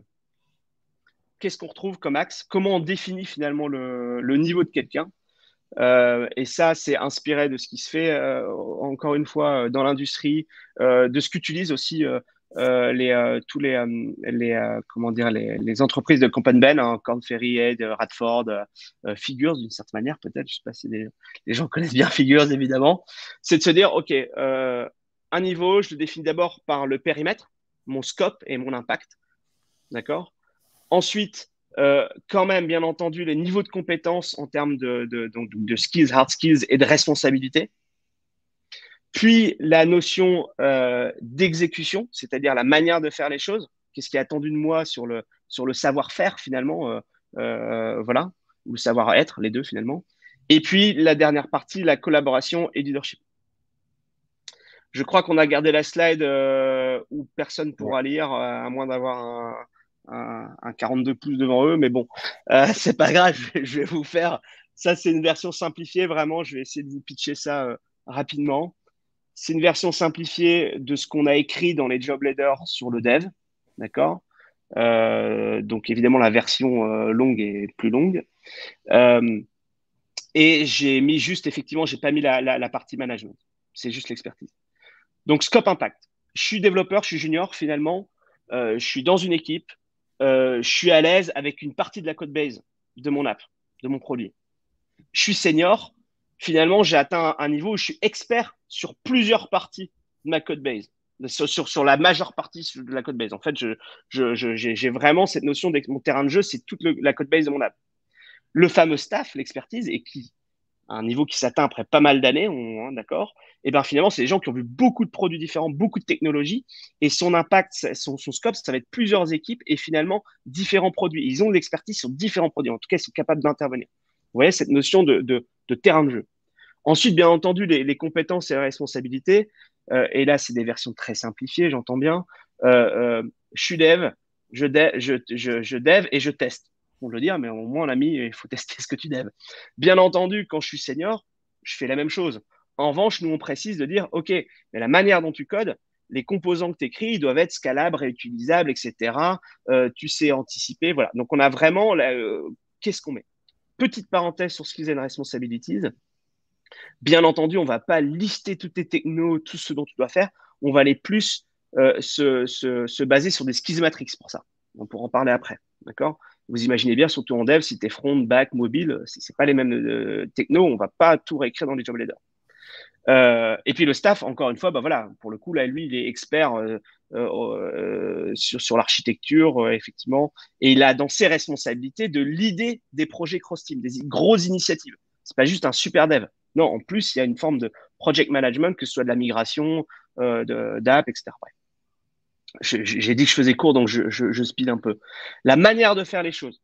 qu'est-ce qu'on retrouve comme axe? Comment on définit finalement le niveau de quelqu'un? Et ça, c'est inspiré de ce qui se fait, encore une fois, dans l'industrie, de ce qu'utilisent aussi tous comment dire, les entreprises de Companben, hein, Korn Ferry, Ed, Radford, Figures d'une certaine manière, peut-être. Je sais pas si les gens connaissent bien Figures, évidemment. C'est de se dire, OK, un niveau, je le définis d'abord par le périmètre, mon scope et mon impact. D'accord? Ensuite, quand même, bien entendu, les niveaux de compétences en termes donc, de skills, hard skills et de responsabilité. Puis la notion d'exécution, c'est-à-dire la manière de faire les choses. Qu'est-ce qui est attendu de moi sur le savoir-faire finalement, voilà, ou le savoir-être, les deux finalement. Et puis la dernière partie, la collaboration et leadership. Je crois qu'on a gardé la slide où personne pourra lire, à moins d'avoir un 42 pouces devant eux. Mais bon, c'est pas grave, je vais vous faire. Ça, c'est une version simplifiée, vraiment. Je vais essayer de vous pitcher ça rapidement. C'est une version simplifiée de ce qu'on a écrit dans les job leaders sur le dev. D'accord? Donc, évidemment, la version longue est plus longue. Euh, et j'ai mis juste, effectivement, j'ai pas mis la partie management. C'est juste l'expertise. Donc, scope impact. Je suis développeur, je suis junior, finalement. Je suis dans une équipe. Je suis à l'aise avec une partie de la code base de mon app, de mon produit. Je suis senior. Finalement, j'ai atteint un niveau où je suis expert sur plusieurs parties de ma code base, sur la majeure partie de la code base. En fait, j'ai vraiment cette notion de mon terrain de jeu, c'est toute la code base de mon app. Le fameux staff, l'expertise, et qui un niveau qui s'atteint après pas mal d'années, d'accord. Et ben finalement, c'est des gens qui ont vu beaucoup de produits différents, beaucoup de technologies, et son impact, son scope, ça va être plusieurs équipes et finalement différents produits. Ils ont de l'expertise sur différents produits. En tout cas, ils sont capables d'intervenir. Vous voyez cette notion de terrain de jeu. Ensuite, bien entendu, les compétences et les responsabilités. Et là, c'est des versions très simplifiées, j'entends bien. Je suis dev, je dev et je teste. On le dire, mais au moins, on a mis, il faut tester ce que tu dev. Bien entendu, quand je suis senior, je fais la même chose. En revanche, nous, on précise de dire, OK, mais la manière dont tu codes, les composants que tu écris, ils doivent être scalables, réutilisables, etc. Tu sais anticiper. Voilà. Donc, on a vraiment, qu'est-ce qu'on met? Petite parenthèse sur Skills and Responsibilities. Bien entendu, on ne va pas lister toutes tes technos, tout ce dont tu dois faire. On va aller plus se baser sur des schismatrix pour ça. On pourra en parler après. D'accord? Vous imaginez bien, surtout en dev, si tu es front, back, mobile, ce n'est pas les mêmes technos, on ne va pas tout réécrire dans les job leaders. Et puis le staff, encore une fois, bah voilà, pour le coup, là, lui, il est expert sur l'architecture, effectivement, et il a dans ses responsabilités de l'idée des projets cross-team, des grosses initiatives. C'est pas juste un super dev. Non, en plus, il y a une forme de project management, que ce soit de la migration, d'app, etc. Bref. J'ai dit que je faisais court, donc je speed un peu. La manière de faire les choses.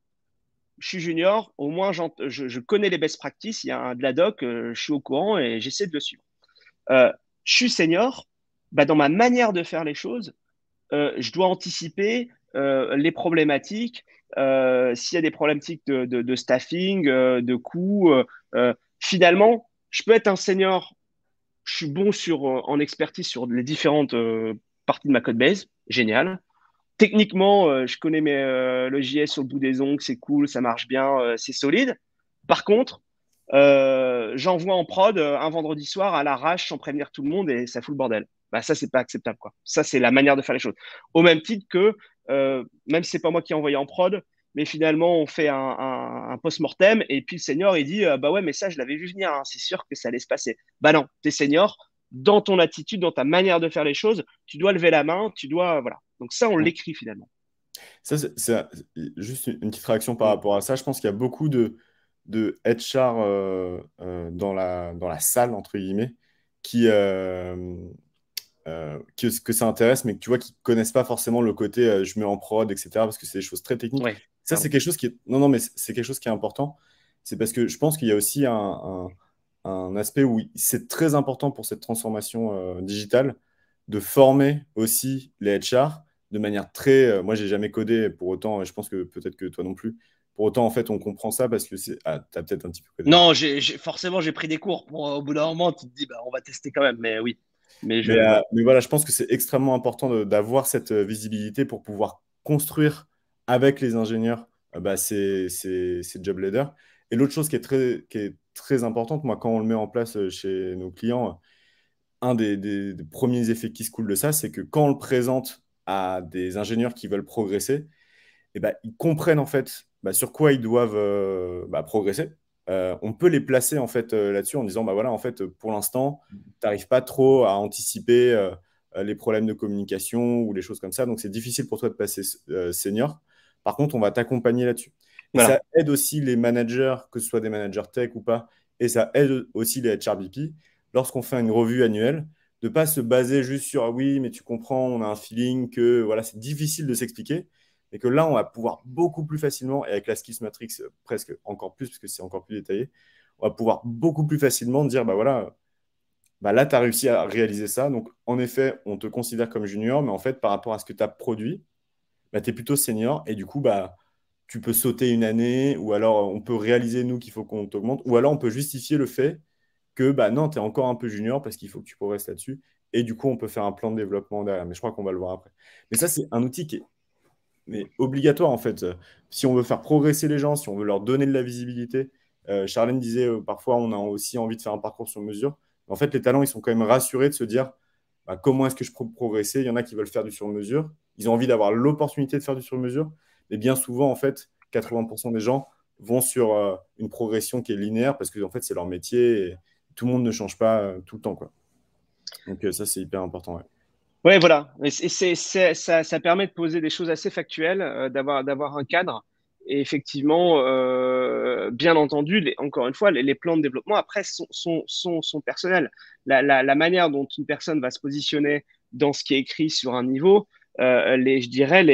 Je suis junior, au moins je connais les best practices, il y a de la doc, je suis au courant et j'essaie de le suivre. Je suis senior, bah, dans ma manière de faire les choses, je dois anticiper les problématiques, s'il y a des problématiques de staffing, de coûts. Finalement, je peux être un senior, je suis bon en expertise sur les différentes parties de ma code base, génial. Techniquement, je connais le JS sur le bout des ongles, c'est cool, ça marche bien, c'est solide. Par contre, j'envoie en prod un vendredi soir à l'arrache sans prévenir tout le monde et ça fout le bordel. Bah, ça, c'est pas acceptable, quoi. Ça, c'est la manière de faire les choses. Au même titre que, même si c'est pas moi qui ai envoyé en prod, mais finalement, on fait un post-mortem et puis le senior, il dit, bah ouais, mais ça, je l'avais vu venir, hein, c'est sûr que ça allait se passer. Bah non, t'es senior, dans ton attitude, dans ta manière de faire les choses, tu dois lever la main, tu dois, voilà. Donc ça, on l'écrit finalement. Ça, juste une petite réaction par Mm. rapport à ça. Je pense qu'il y a beaucoup de HR dans la salle, entre guillemets, qui, que ça intéresse, mais que tu vois, qui connaissent pas forcément le côté je mets en prod, etc., parce que c'est des choses très techniques. Ouais, Ça, c'est pardon. quelque chose qui est... Non, non, mais c'est quelque chose qui est important. C'est parce que je pense qu'il y a aussi un aspect où c'est très important pour cette transformation digitale de former aussi les HR de manière très. Moi, j'ai jamais codé pour autant, et je pense que peut-être que toi non plus. Pour autant, en fait, on comprend ça parce que c'est. Ah, t'as peut-être un petit peu codé. Non, forcément, j'ai pris des cours pour, au bout d'un moment, tu te dis, bah, on va tester quand même, mais oui. Mais voilà. Mais voilà, je pense que c'est extrêmement important d'avoir cette visibilité pour pouvoir construire avec les ingénieurs bah, ces job leaders. Et l'autre chose qui est très importante, moi, quand on le met en place chez nos clients, un des premiers effets qui se coulent de ça, c'est que quand on le présente à des ingénieurs qui veulent progresser, eh ben, ils comprennent en fait bah, sur quoi ils doivent bah, progresser. On peut les placer en fait là-dessus en disant bah voilà en fait pour l'instant tu n'arrives pas trop à anticiper les problèmes de communication ou les choses comme ça, donc c'est difficile pour toi de passer senior. Par contre, on va t'accompagner là-dessus. Et ça Voilà. aide aussi les managers, que ce soit des managers tech ou pas, et ça aide aussi les HRBP lorsqu'on fait une revue annuelle, de ne pas se baser juste sur ah oui, mais tu comprends, on a un feeling que voilà, c'est difficile de s'expliquer, et que là, on va pouvoir beaucoup plus facilement, et avec la Skills Matrix presque encore plus, parce que c'est encore plus détaillé, on va pouvoir beaucoup plus facilement dire, bah voilà, bah là, tu as réussi à réaliser ça. Donc, en effet, on te considère comme junior, mais en fait, par rapport à ce que tu as produit, bah, tu es plutôt senior. Et du coup, bah, tu peux sauter une année, ou alors on peut réaliser, nous, qu'il faut qu'on t'augmente, ou alors on peut justifier le fait que bah, non, tu es encore un peu junior parce qu'il faut que tu progresses là-dessus. Et du coup, on peut faire un plan de développement derrière. Mais je crois qu'on va le voir après. Mais ça, c'est un outil qui est obligatoire, en fait. Si on veut faire progresser les gens, si on veut leur donner de la visibilité, Charlène disait parfois, on a aussi envie de faire un parcours sur mesure. En fait, les talents, ils sont quand même rassurés de se dire bah, comment est-ce que je peux progresser. Il y en a qui veulent faire du sur-mesure. Ils ont envie d'avoir l'opportunité de faire du sur-mesure. Mais bien souvent, en fait, 80% des gens vont sur une progression qui est linéaire parce que en fait, c'est leur métier et tout le monde ne change pas tout le temps, quoi. Donc, ça, c'est hyper important. Ouais. Ouais, voilà. Et ça permet de poser des choses assez factuelles, d'avoir un cadre. Et effectivement, bien entendu, encore une fois, les plans de développement après sont personnels. La manière dont une personne va se positionner dans ce qui est écrit sur un niveau, je dirais,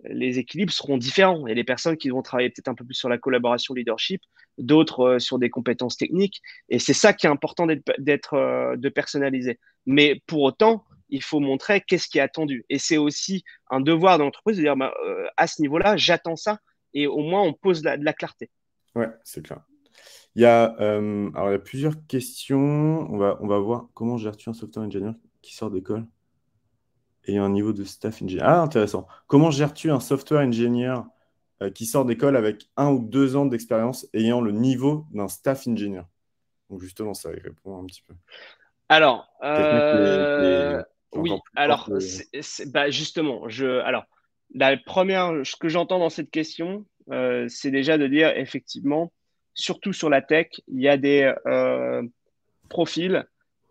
les équilibres seront différents. Il y a des personnes qui vont travailler peut-être un peu plus sur la collaboration leadership, d'autres sur des compétences techniques. Et c'est ça qui est important de personnaliser. Mais pour autant, il faut montrer qu'est-ce qui est attendu. Et c'est aussi un devoir de l'entreprise de dire, bah, à ce niveau-là, j'attends ça. Et au moins, on pose de la clarté. Ouais, c'est clair. Alors, il y a plusieurs questions. On va voir comment gères-tu un software engineer qui sort d'école et un niveau de staff engineer. Ah, intéressant. Comment gères-tu un software engineer qui sort d'école avec 1 ou 2 ans d'expérience ayant le niveau d'un staff engineer? Donc justement, ça y répond un petit peu. Alors, Quelqu'un qui est encore oui, plus fort alors, que... bah, justement, alors, la première, ce que j'entends dans cette question, c'est déjà de dire, effectivement, surtout sur la tech, il y a des profils.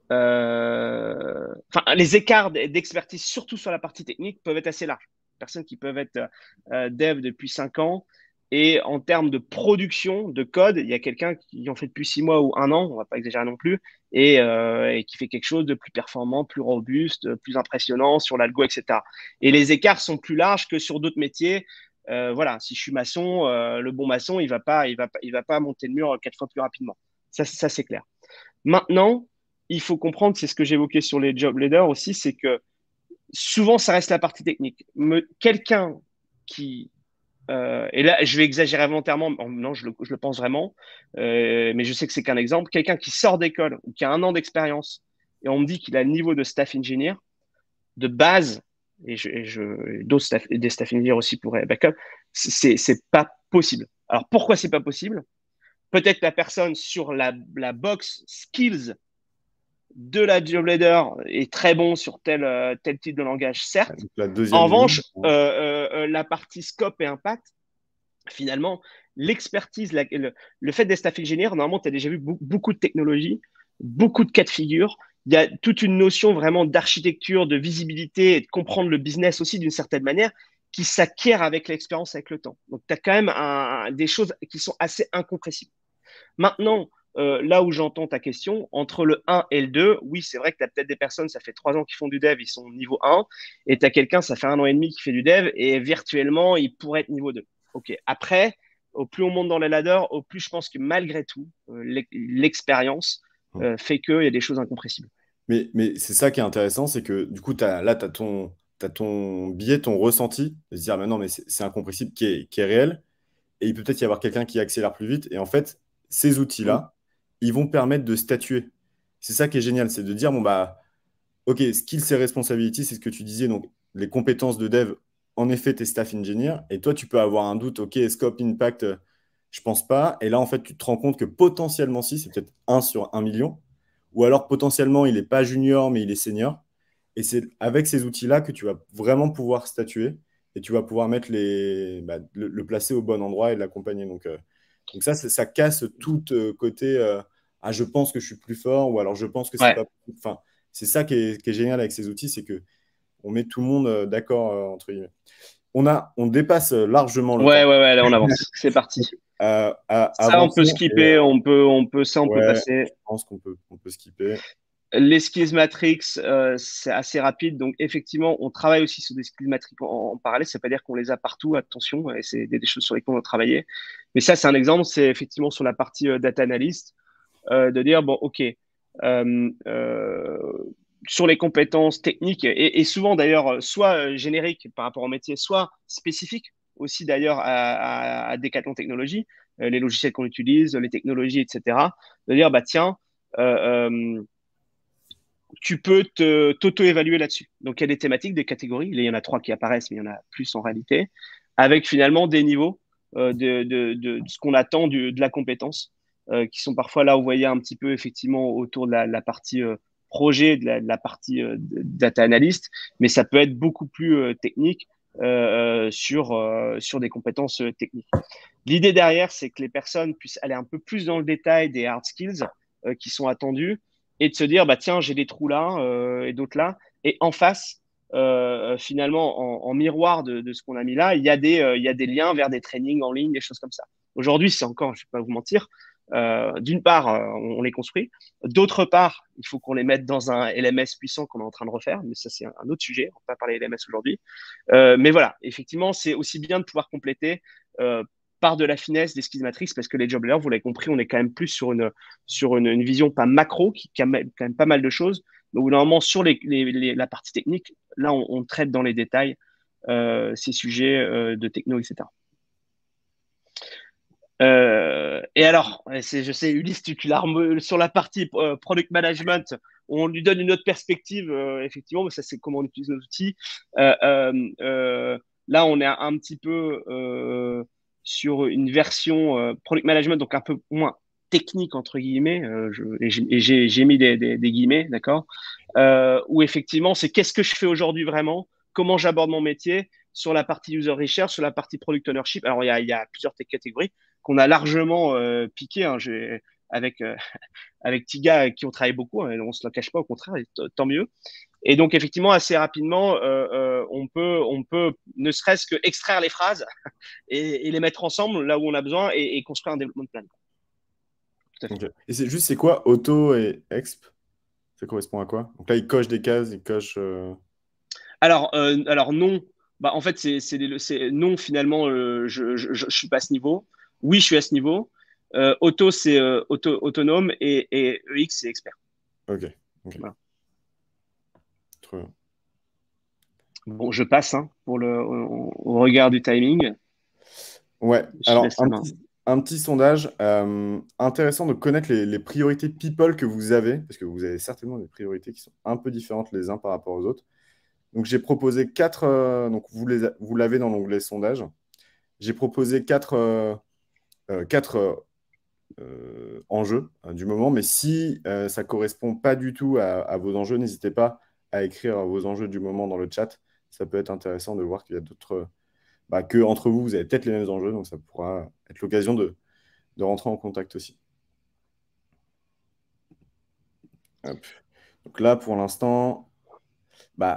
Enfin, les écarts d'expertise, surtout sur la partie technique, peuvent être assez larges. Personnes qui peuvent être dev depuis 5 ans. Et en termes de production de code, il y a quelqu'un qui en fait depuis 6 mois ou 1 an, on va pas exagérer non plus, et qui fait quelque chose de plus performant, plus robuste, plus impressionnant sur l'algo, etc. Et les écarts sont plus larges que sur d'autres métiers. Voilà, si je suis maçon, le bon maçon, il va pas monter le mur 4 fois plus rapidement. Ça c'est clair. Maintenant, il faut comprendre, c'est ce que j'évoquais sur les job leaders aussi, c'est que souvent, ça reste la partie technique. Quelqu'un qui, et là, je vais exagérer volontairement, non, je le pense vraiment, mais je sais que c'est qu'un exemple, quelqu'un qui sort d'école ou qui a 1 an d'expérience et on me dit qu'il a le niveau de staff engineer, de base, d'autres des staff engineers aussi pourraient backup, c'est pas possible. Alors pourquoi c'est pas possible? Peut-être la personne sur la box skills de la job leader est très bon sur tel type de langage, certes. Donc, la En deuxième ligne. revanche, la partie scope et impact, finalement, l'expertise, le fait d'être staff engineer, normalement, tu as déjà vu beaucoup de technologies, beaucoup de cas de figure. Il y a toute une notion vraiment d'architecture, de visibilité et de comprendre le business aussi d'une certaine manière qui s'acquiert avec l'expérience, avec le temps. Donc, tu as quand même des choses qui sont assez incompressibles. Maintenant, là où j'entends ta question, entre le 1 et le 2, oui, c'est vrai que tu as peut-être des personnes, ça fait 3 ans qu'ils font du dev, ils sont au niveau 1, et tu as quelqu'un, ça fait 1 an et demi qui fait du dev, et virtuellement, il pourrait être niveau 2. OK. Après, au plus on monte dans les ladders, au plus je pense que malgré tout, l'expérience fait qu'il y a des choses incompressibles. Mais c'est ça qui est intéressant, c'est que du coup, là, t'as ton biais, ton ressenti, de se dire, mais non, mais c'est incompressible, qui est réel. Et il peut peut-être y avoir quelqu'un qui accélère plus vite. Et en fait, ces Mm. outils-là, ils vont permettre de statuer. C'est ça qui est génial, c'est de dire, bon, bah, OK, skills et responsibility, c'est ce que tu disais. Donc, les compétences de dev, en effet, tu es staff engineer. Et toi, tu peux avoir un doute, OK, scope, impact, je pense pas. Et là, en fait, tu te rends compte que potentiellement, si, c'est peut-être 1 sur 1 million. Ou alors, potentiellement, il n'est pas junior, mais il est senior. Et c'est avec ces outils-là que tu vas vraiment pouvoir statuer et tu vas pouvoir mettre le placer au bon endroit et l'accompagner. Donc ça, ça casse tout côté ah, je pense que je suis plus fort ou alors je pense que c'est Ouais, pas. Enfin, c'est ça qui est génial avec ces outils, c'est que on met tout le monde d'accord entre guillemets. On dépasse largement le ouais, temps. ouais, ouais, là on avance. C'est parti. Ça, on peut Avançons et skipper, ça, on peut ouais, je passer. pense qu'on peut skipper. Les skills matrix, c'est assez rapide. Donc, effectivement, on travaille aussi sur des skills matrix en parallèle. Ça ne veut pas dire qu'on les a partout, attention, et c'est des choses sur lesquelles on a travaillé. Mais ça, c'est un exemple. C'est effectivement sur la partie data analyst, de dire, bon, OK, euh, euh, sur les compétences techniques et souvent d'ailleurs soit génériques par rapport au métier, soit spécifiques aussi d'ailleurs à Decathlon Technologies, les logiciels qu'on utilise, les technologies, etc. De dire, bah tiens, euh, euh, tu peux t'auto-évaluer là-dessus. Donc, il y a des thématiques, des catégories. Il y en a trois qui apparaissent, mais il y en a plus en réalité, avec finalement des niveaux de ce qu'on attend de la compétence, qui sont parfois là, vous voyez, un petit peu effectivement autour de la partie projet, de la partie data analyst, mais ça peut être beaucoup plus technique sur des compétences techniques. L'idée derrière, c'est que les personnes puissent aller un peu plus dans le détail des hard skills qui sont attendus et de se dire, bah tiens, j'ai des trous là et d'autres là. Et en face, finalement, en miroir de ce qu'on a mis là, il y a des liens vers des trainings en ligne, des choses comme ça. Aujourd'hui, c'est encore, je ne vais pas vous mentir, d'une part, on les construit. D'autre part, il faut qu'on les mette dans un LMS puissant qu'on est en train de refaire, mais ça, c'est un autre sujet. On ne va pas parler LMS aujourd'hui. Mais voilà, effectivement, c'est aussi bien de pouvoir compléter par de la finesse des skills matrix parce que les job leaders, vous l'avez compris, on est quand même plus sur une vision pas macro qui a quand même pas mal de choses. Mais normalement, sur la partie technique, là, on traite dans les détails ces sujets de techno, etc. Et alors, je sais, Ulysse, tu l'as sur la partie product management, on lui donne une autre perspective, effectivement, mais ça, c'est comment on utilise nos outils. Euh, euh, Là, on est un petit peu sur une version product management, donc un peu moins technique, entre guillemets, et j'ai mis des guillemets, d'accord, où effectivement, c'est qu'est-ce que je fais aujourd'hui vraiment, comment j'aborde mon métier sur la partie user research, sur la partie product ownership. Alors, il y a plusieurs catégories qu'on a largement piqué hein, avec, avec Tiga, avec qui on travaille beaucoup, hein, on ne se le cache pas, au contraire, tant mieux. Et donc, effectivement, assez rapidement, on peut ne serait-ce que extraire les phrases et les mettre ensemble là où on a besoin et construire un développement plan. Tout à fait. Ok. Et c'est quoi auto et exp? Ça correspond à quoi? Donc là, il coche des cases, il coche. Alors non, bah, en fait, non, finalement, je suis pas à ce niveau. Oui, je suis à ce niveau. Auto, c'est autonome et EX, c'est expert. Ok, ok, Voilà. trop bien. Bon, je passe hein, au regard du timing. Ouais, Je te alors laisse la main. un petit sondage. Intéressant de connaître les priorités people que vous avez, parce que vous avez certainement des priorités qui sont un peu différentes les uns par rapport aux autres. Donc j'ai proposé quatre, donc vous l'avez dans l'onglet sondage. J'ai proposé quatre enjeux du moment, mais si ça ne correspond pas du tout à vos enjeux, n'hésitez pas à écrire vos enjeux du moment dans le chat. Ça peut être intéressant de voir qu'il y a d'autres, que entre vous, vous avez peut-être les mêmes enjeux, donc ça pourra être l'occasion de rentrer en contact aussi. Hop. Donc là, pour l'instant, ouais,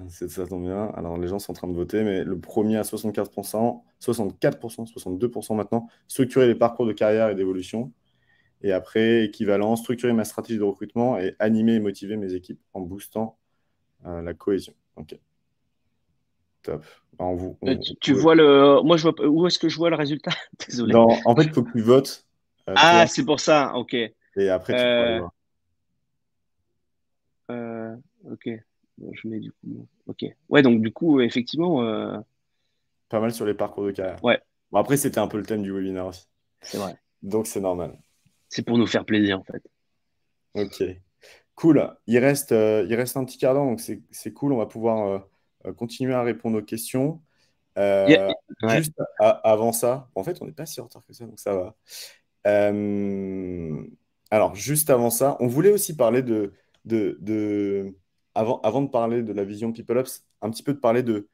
ça tombe bien. Alors, les gens sont en train de voter, mais le premier à 75%, 64%, 62% maintenant, structurer les parcours de carrière et d'évolution. Et après, équivalent, structurer ma stratégie de recrutement et animer et motiver mes équipes en boostant la cohésion. Ok, top. Bah, Tu vois le. Moi, je vois pas. Où est-ce que je vois le résultat? Désolé. En fait, il faut que tu votes, Ah, toi, c'est pour ça. Ok. et après, tu pourras les Euh, voir. ok. Bon, je mets du coup. Ok. Ouais, donc du coup, effectivement, Pas mal sur les parcours de carrière. ouais, Bon, après, c'était un peu le thème du webinaire aussi. c'est vrai. Donc, c'est normal. C'est pour nous faire plaisir, en fait. Ok. Cool. Il reste un petit quart d'heure, donc c'est cool. On va pouvoir continuer à répondre aux questions. Yeah. Euh, Ouais. Juste avant ça, en fait, on n'est pas si en retard que ça, donc ça va. Euh, alors, juste avant ça, on voulait aussi parler avant de parler de la vision PeopleOps, un petit peu de parler de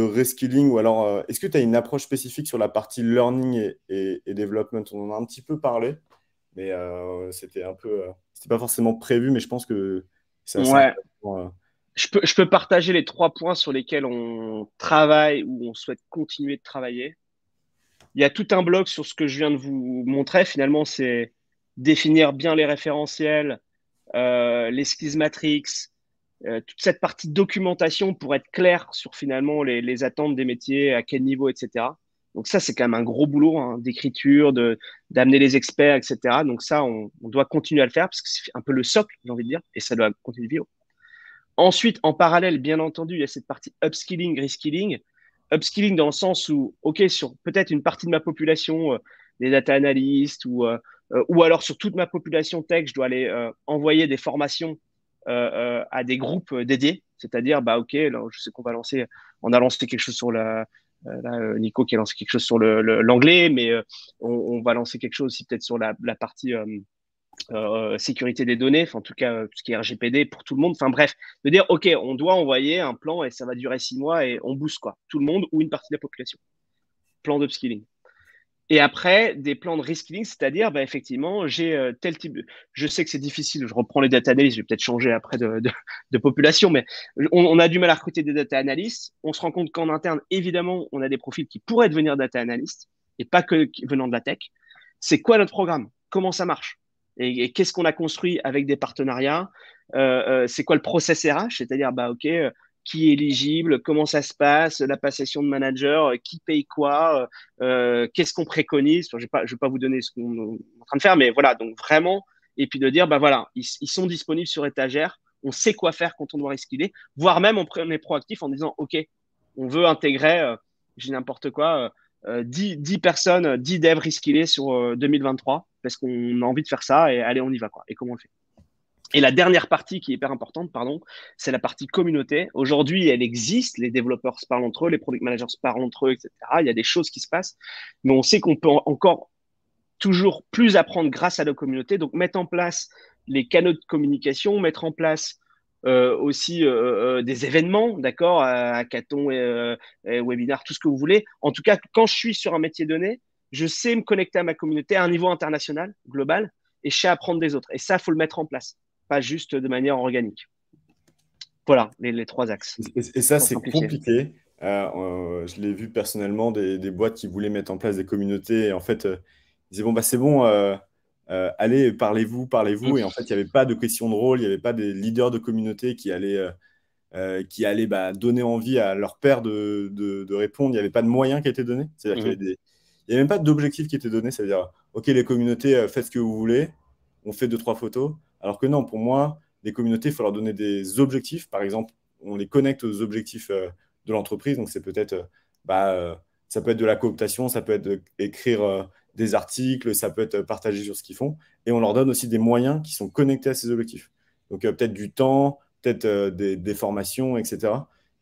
reskilling, ou alors, est-ce que tu as une approche spécifique sur la partie learning et development? On en a un petit peu parlé, mais c'était pas forcément prévu, mais je pense que c'est assez Ouais. intéressant. Je peux partager les trois points sur lesquels on travaille ou on souhaite continuer de travailler. Il y a tout un bloc sur ce que je viens de vous montrer. Finalement, c'est définir bien les référentiels, les skills matrix, toute cette partie de documentation pour être clair sur finalement les attentes des métiers, à quel niveau, etc. Donc ça, c'est quand même un gros boulot hein, d'écriture, d'amener les experts, etc. Donc ça, on doit continuer à le faire parce que c'est un peu le socle, j'ai envie de dire, et ça doit continuer de vivre. Ensuite, en parallèle, bien entendu, il y a cette partie upskilling, reskilling. Upskilling dans le sens où, OK, sur peut-être une partie de ma population, des data analysts ou alors sur toute ma population tech, je dois aller envoyer des formations à des groupes dédiés. C'est-à-dire, bah, OK, là, je sais qu'on va lancer, on a lancé quelque chose sur Nico qui a lancé quelque chose sur l'anglais, mais on va lancer quelque chose aussi peut-être sur la partie sécurité des données, enfin, en tout cas, tout ce qui est RGPD pour tout le monde. Enfin, bref, de dire, OK, on doit envoyer un plan et ça va durer 6 mois et on booste quoi. Tout le monde ou une partie de la population. Plan d'upskilling. Et après, des plans de reskilling, c'est-à-dire, bah, effectivement, j'ai tel type. Je sais que c'est difficile, je reprends les data analysts, je vais peut-être changer après de population, mais on a du mal à recruter des data analysts. On se rend compte qu'en interne, évidemment, on a des profils qui pourraient devenir data analysts et pas que venant de la tech. C'est quoi notre programme? Comment ça marche? Et qu'est-ce qu'on a construit avec des partenariats? C'est quoi le process RH? C'est-à-dire, bah, OK, qui est éligible, comment ça se passe, la passation de manager, qui paye quoi, qu'est-ce qu'on préconise. Enfin, je vais pas vous donner ce qu'on est en train de faire, mais voilà, donc vraiment, et puis de dire, bah voilà, ils sont disponibles sur étagère, on sait quoi faire quand on doit reskiller, voire même on est proactif en disant, OK, on veut intégrer, j'ai n'importe quoi, 10 personnes, 10 devs reskillés sur 2023, parce qu'on a envie de faire ça, et allez, on y va, quoi. Et comment on le fait? Et la dernière partie qui est hyper importante, pardon, c'est la partie communauté. Aujourd'hui, elle existe, les développeurs se parlent entre eux, les product managers se parlent entre eux, etc. Il y a des choses qui se passent, mais on sait qu'on peut encore toujours plus apprendre grâce à la communauté. Donc, mettre en place les canaux de communication, mettre en place aussi des événements, d'accord, hackathons, webinaires, tout ce que vous voulez. En tout cas, quand je suis sur un métier donné, je sais me connecter à ma communauté à un niveau international, global, et je sais apprendre des autres. Et ça, il faut le mettre en place, pas juste de manière organique. Voilà, les trois axes, Et ça, pour c'est simplifier. compliqué. Je l'ai vu personnellement, des boîtes qui voulaient mettre en place des communautés. Et en fait, ils disaient, bon, bah, c'est bon, allez, parlez-vous, parlez-vous. Et en fait, il n'y avait pas de question de rôle, il n'y avait pas des leaders de communauté qui allaient bah, donner envie à leur père de répondre. Il n'y avait pas de moyens qui étaient donnés. C'est-à-dire qu'il y Mhm. avait il n'y avait même pas d'objectif qui était donné. C'est-à-dire, OK, les communautés, faites ce que vous voulez. On fait deux, trois photos. Alors que non, pour moi, les communautés, il faut leur donner des objectifs. Par exemple, on les connecte aux objectifs de l'entreprise. Donc, c'est peut-être, bah, ça peut être de la cooptation, ça peut être écrire des articles, ça peut être partager sur ce qu'ils font. Et on leur donne aussi des moyens qui sont connectés à ces objectifs. Donc, peut-être du temps, peut-être des formations, etc.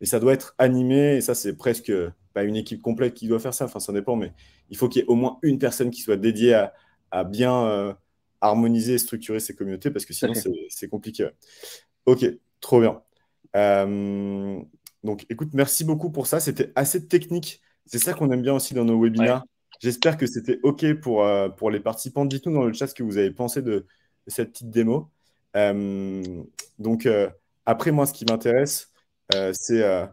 Et ça doit être animé. Et ça, c'est presque pas une équipe complète qui doit faire ça. Enfin, ça dépend. Mais il faut qu'il y ait au moins une personne qui soit dédiée à bien harmoniser et structurer ces communautés parce que Tout à sinon, fait. c'est compliqué. Ouais. Ok, trop bien. Euh, donc, écoute, merci beaucoup pour ça. C'était assez technique. C'est ça qu'on aime bien aussi dans nos Ouais. webinars. J'espère que c'était OK pour les participants. Dites-nous dans le chat ce que vous avez pensé de cette petite démo. Donc, après, moi, ce qui m'intéresse, c'est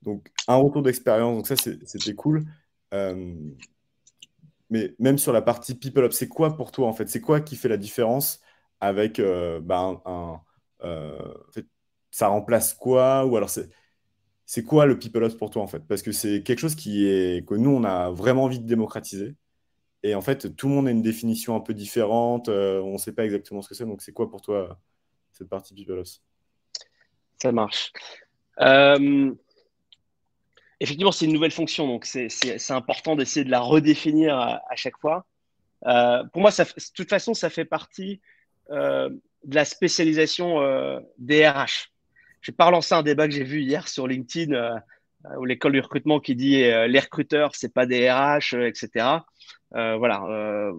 donc un retour d'expérience. Donc, ça, c'était cool. Euh, mais même sur la partie People Up, c'est quoi pour toi en fait? C'est quoi qui fait la différence avec bah, en fait, ça remplace quoi? Ou alors c'est quoi le People Up pour toi en fait? Parce que c'est quelque chose que nous on a vraiment envie de démocratiser. Et en fait, tout le monde a une définition un peu différente. On ne sait pas exactement ce que c'est. Donc c'est quoi pour toi cette partie People Up? Ça marche. Euh, Effectivement, c'est une nouvelle fonction, donc c'est important d'essayer de la redéfinir à chaque fois. Pour moi, de toute façon, ça fait partie de la spécialisation des RH. Je vais pas relancer un débat que j'ai vu hier sur LinkedIn où l'école du recrutement qui dit les recruteurs, c'est pas des RH, etc. Voilà,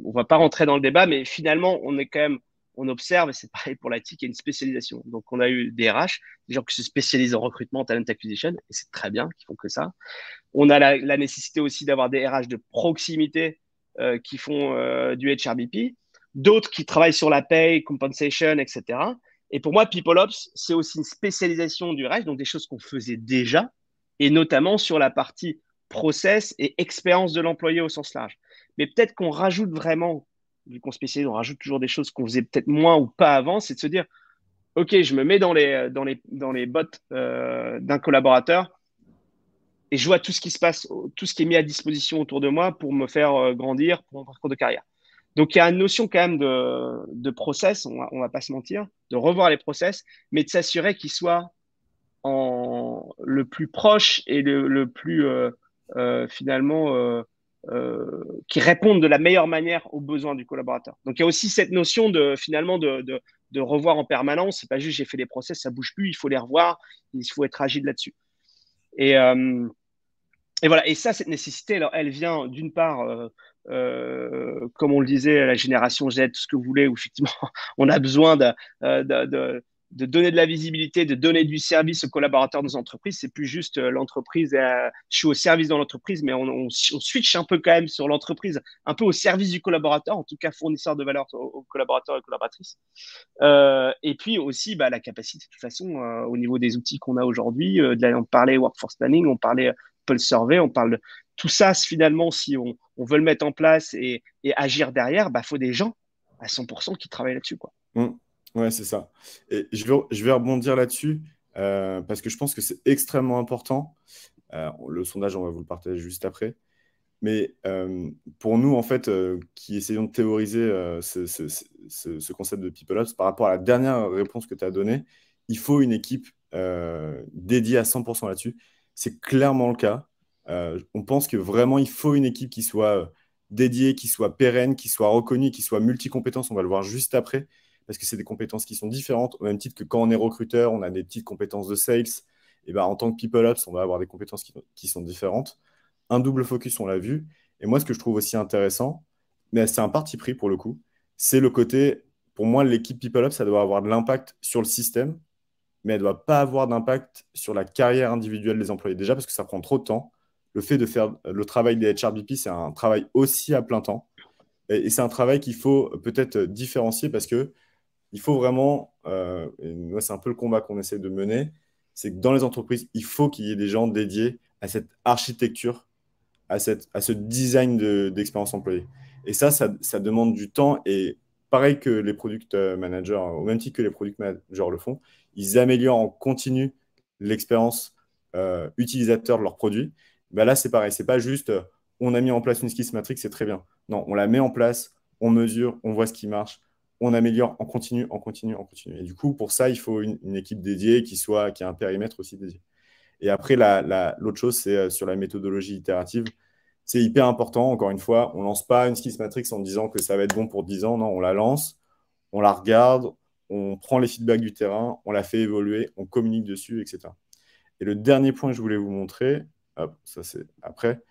on va pas rentrer dans le débat, mais finalement, on est quand même, on observe, et c'est pareil pour l'IT, qu'il y a une spécialisation. Donc, on a eu des RH, des gens qui se spécialisent en recrutement, talent acquisition, et c'est très bien, qui font que ça. On a la nécessité aussi d'avoir des RH de proximité qui font du HRBP, d'autres qui travaillent sur la paye, compensation, etc. Et pour moi, PeopleOps, c'est aussi une spécialisation du RH, donc des choses qu'on faisait déjà, et notamment sur la partie process et expérience de l'employé au sens large. Mais peut-être qu'on rajoute vraiment, vu qu'on spécialise, on rajoute toujours des choses qu'on faisait peut-être moins ou pas avant, c'est de se dire, OK, je me mets dans les bottes d'un collaborateur et je vois tout ce qui se passe, tout ce qui est mis à disposition autour de moi pour me faire grandir pour mon parcours de carrière. Donc, il y a une notion quand même de process, on va pas se mentir, de revoir les process, mais de s'assurer qu'ils soient le plus proche et le plus finalement qui répondent de la meilleure manière aux besoins du collaborateur. Donc il y a aussi cette notion de finalement de revoir en permanence. C'est pas juste j'ai fait des process, ça bouge plus, il faut les revoir, il faut être agile là-dessus. Et, euh, et voilà. Et ça, cette nécessité, alors, elle vient d'une part, comme on le disait, la génération Z, tout ce que vous voulez, où effectivement, on a besoin de donner de la visibilité, de donner du service aux collaborateurs de nos entreprises. C'est plus juste l'entreprise, je suis au service de l'entreprise, mais on switch un peu quand même sur l'entreprise, un peu au service du collaborateur, en tout cas fournisseur de valeur aux collaborateurs et collaboratrices. Et puis aussi bah, la capacité, de toute façon, au niveau des outils qu'on a aujourd'hui, on parlait workforce planning, on parlait Pulse Survey, on parle de tout ça, finalement, si on veut le mettre en place et agir derrière, bah, faut des gens à 100% qui travaillent là-dessus, quoi. Mm. Ouais, c'est ça. Et je vais rebondir là-dessus parce que je pense que c'est extrêmement important. Le sondage, on va vous le partager juste après. Mais pour nous, en fait, qui essayons de théoriser ce concept de PeopleOps, par rapport à la dernière réponse que tu as donnée, il faut une équipe dédiée à 100% là-dessus. C'est clairement le cas. On pense que vraiment, il faut une équipe qui soit dédiée, qui soit pérenne, qui soit reconnue, qui soit multicompétence. On va le voir juste après, parce que c'est des compétences qui sont différentes. Au même titre que quand on est recruteur, on a des petites compétences de sales. Et ben, en tant que PeopleOps, on va avoir des compétences qui sont différentes. Un double focus, on l'a vu. Et moi, ce que je trouve aussi intéressant, mais c'est un parti pris pour le coup, c'est le côté, pour moi, l'équipe People Up, ça doit avoir de l'impact sur le système, mais elle ne doit pas avoir d'impact sur la carrière individuelle des employés. Déjà parce que ça prend trop de temps. Le fait de faire le travail des HRBP, c'est un travail aussi à plein temps. Et c'est un travail qu'il faut peut-être différencier parce que il faut vraiment, et moi, c'est un peu le combat qu'on essaie de mener, c'est que dans les entreprises, il faut qu'il y ait des gens dédiés à cette architecture à ce design d'expérience employée. Et ça demande du temps. Et pareil que les product managers, au même titre que les product managers le font, ils améliorent en continu l'expérience utilisateur de leurs produits. Ben là, c'est pareil. C'est pas juste on a mis en place une skills matrix, c'est très bien. Non, on la met en place, on mesure, on voit ce qui marche, on améliore en continu, en continu, en continu. Et du coup, pour ça, il faut une équipe dédiée qui a un périmètre aussi dédié. Et après, l'autre chose, c'est sur la méthodologie itérative. C'est hyper important. Encore une fois, on ne lance pas une skills matrix en disant que ça va être bon pour 10 ans. Non, on la lance, on la regarde, on prend les feedbacks du terrain, on la fait évoluer, on communique dessus, etc. Et le dernier point que je voulais vous montrer, hop, ça c'est après,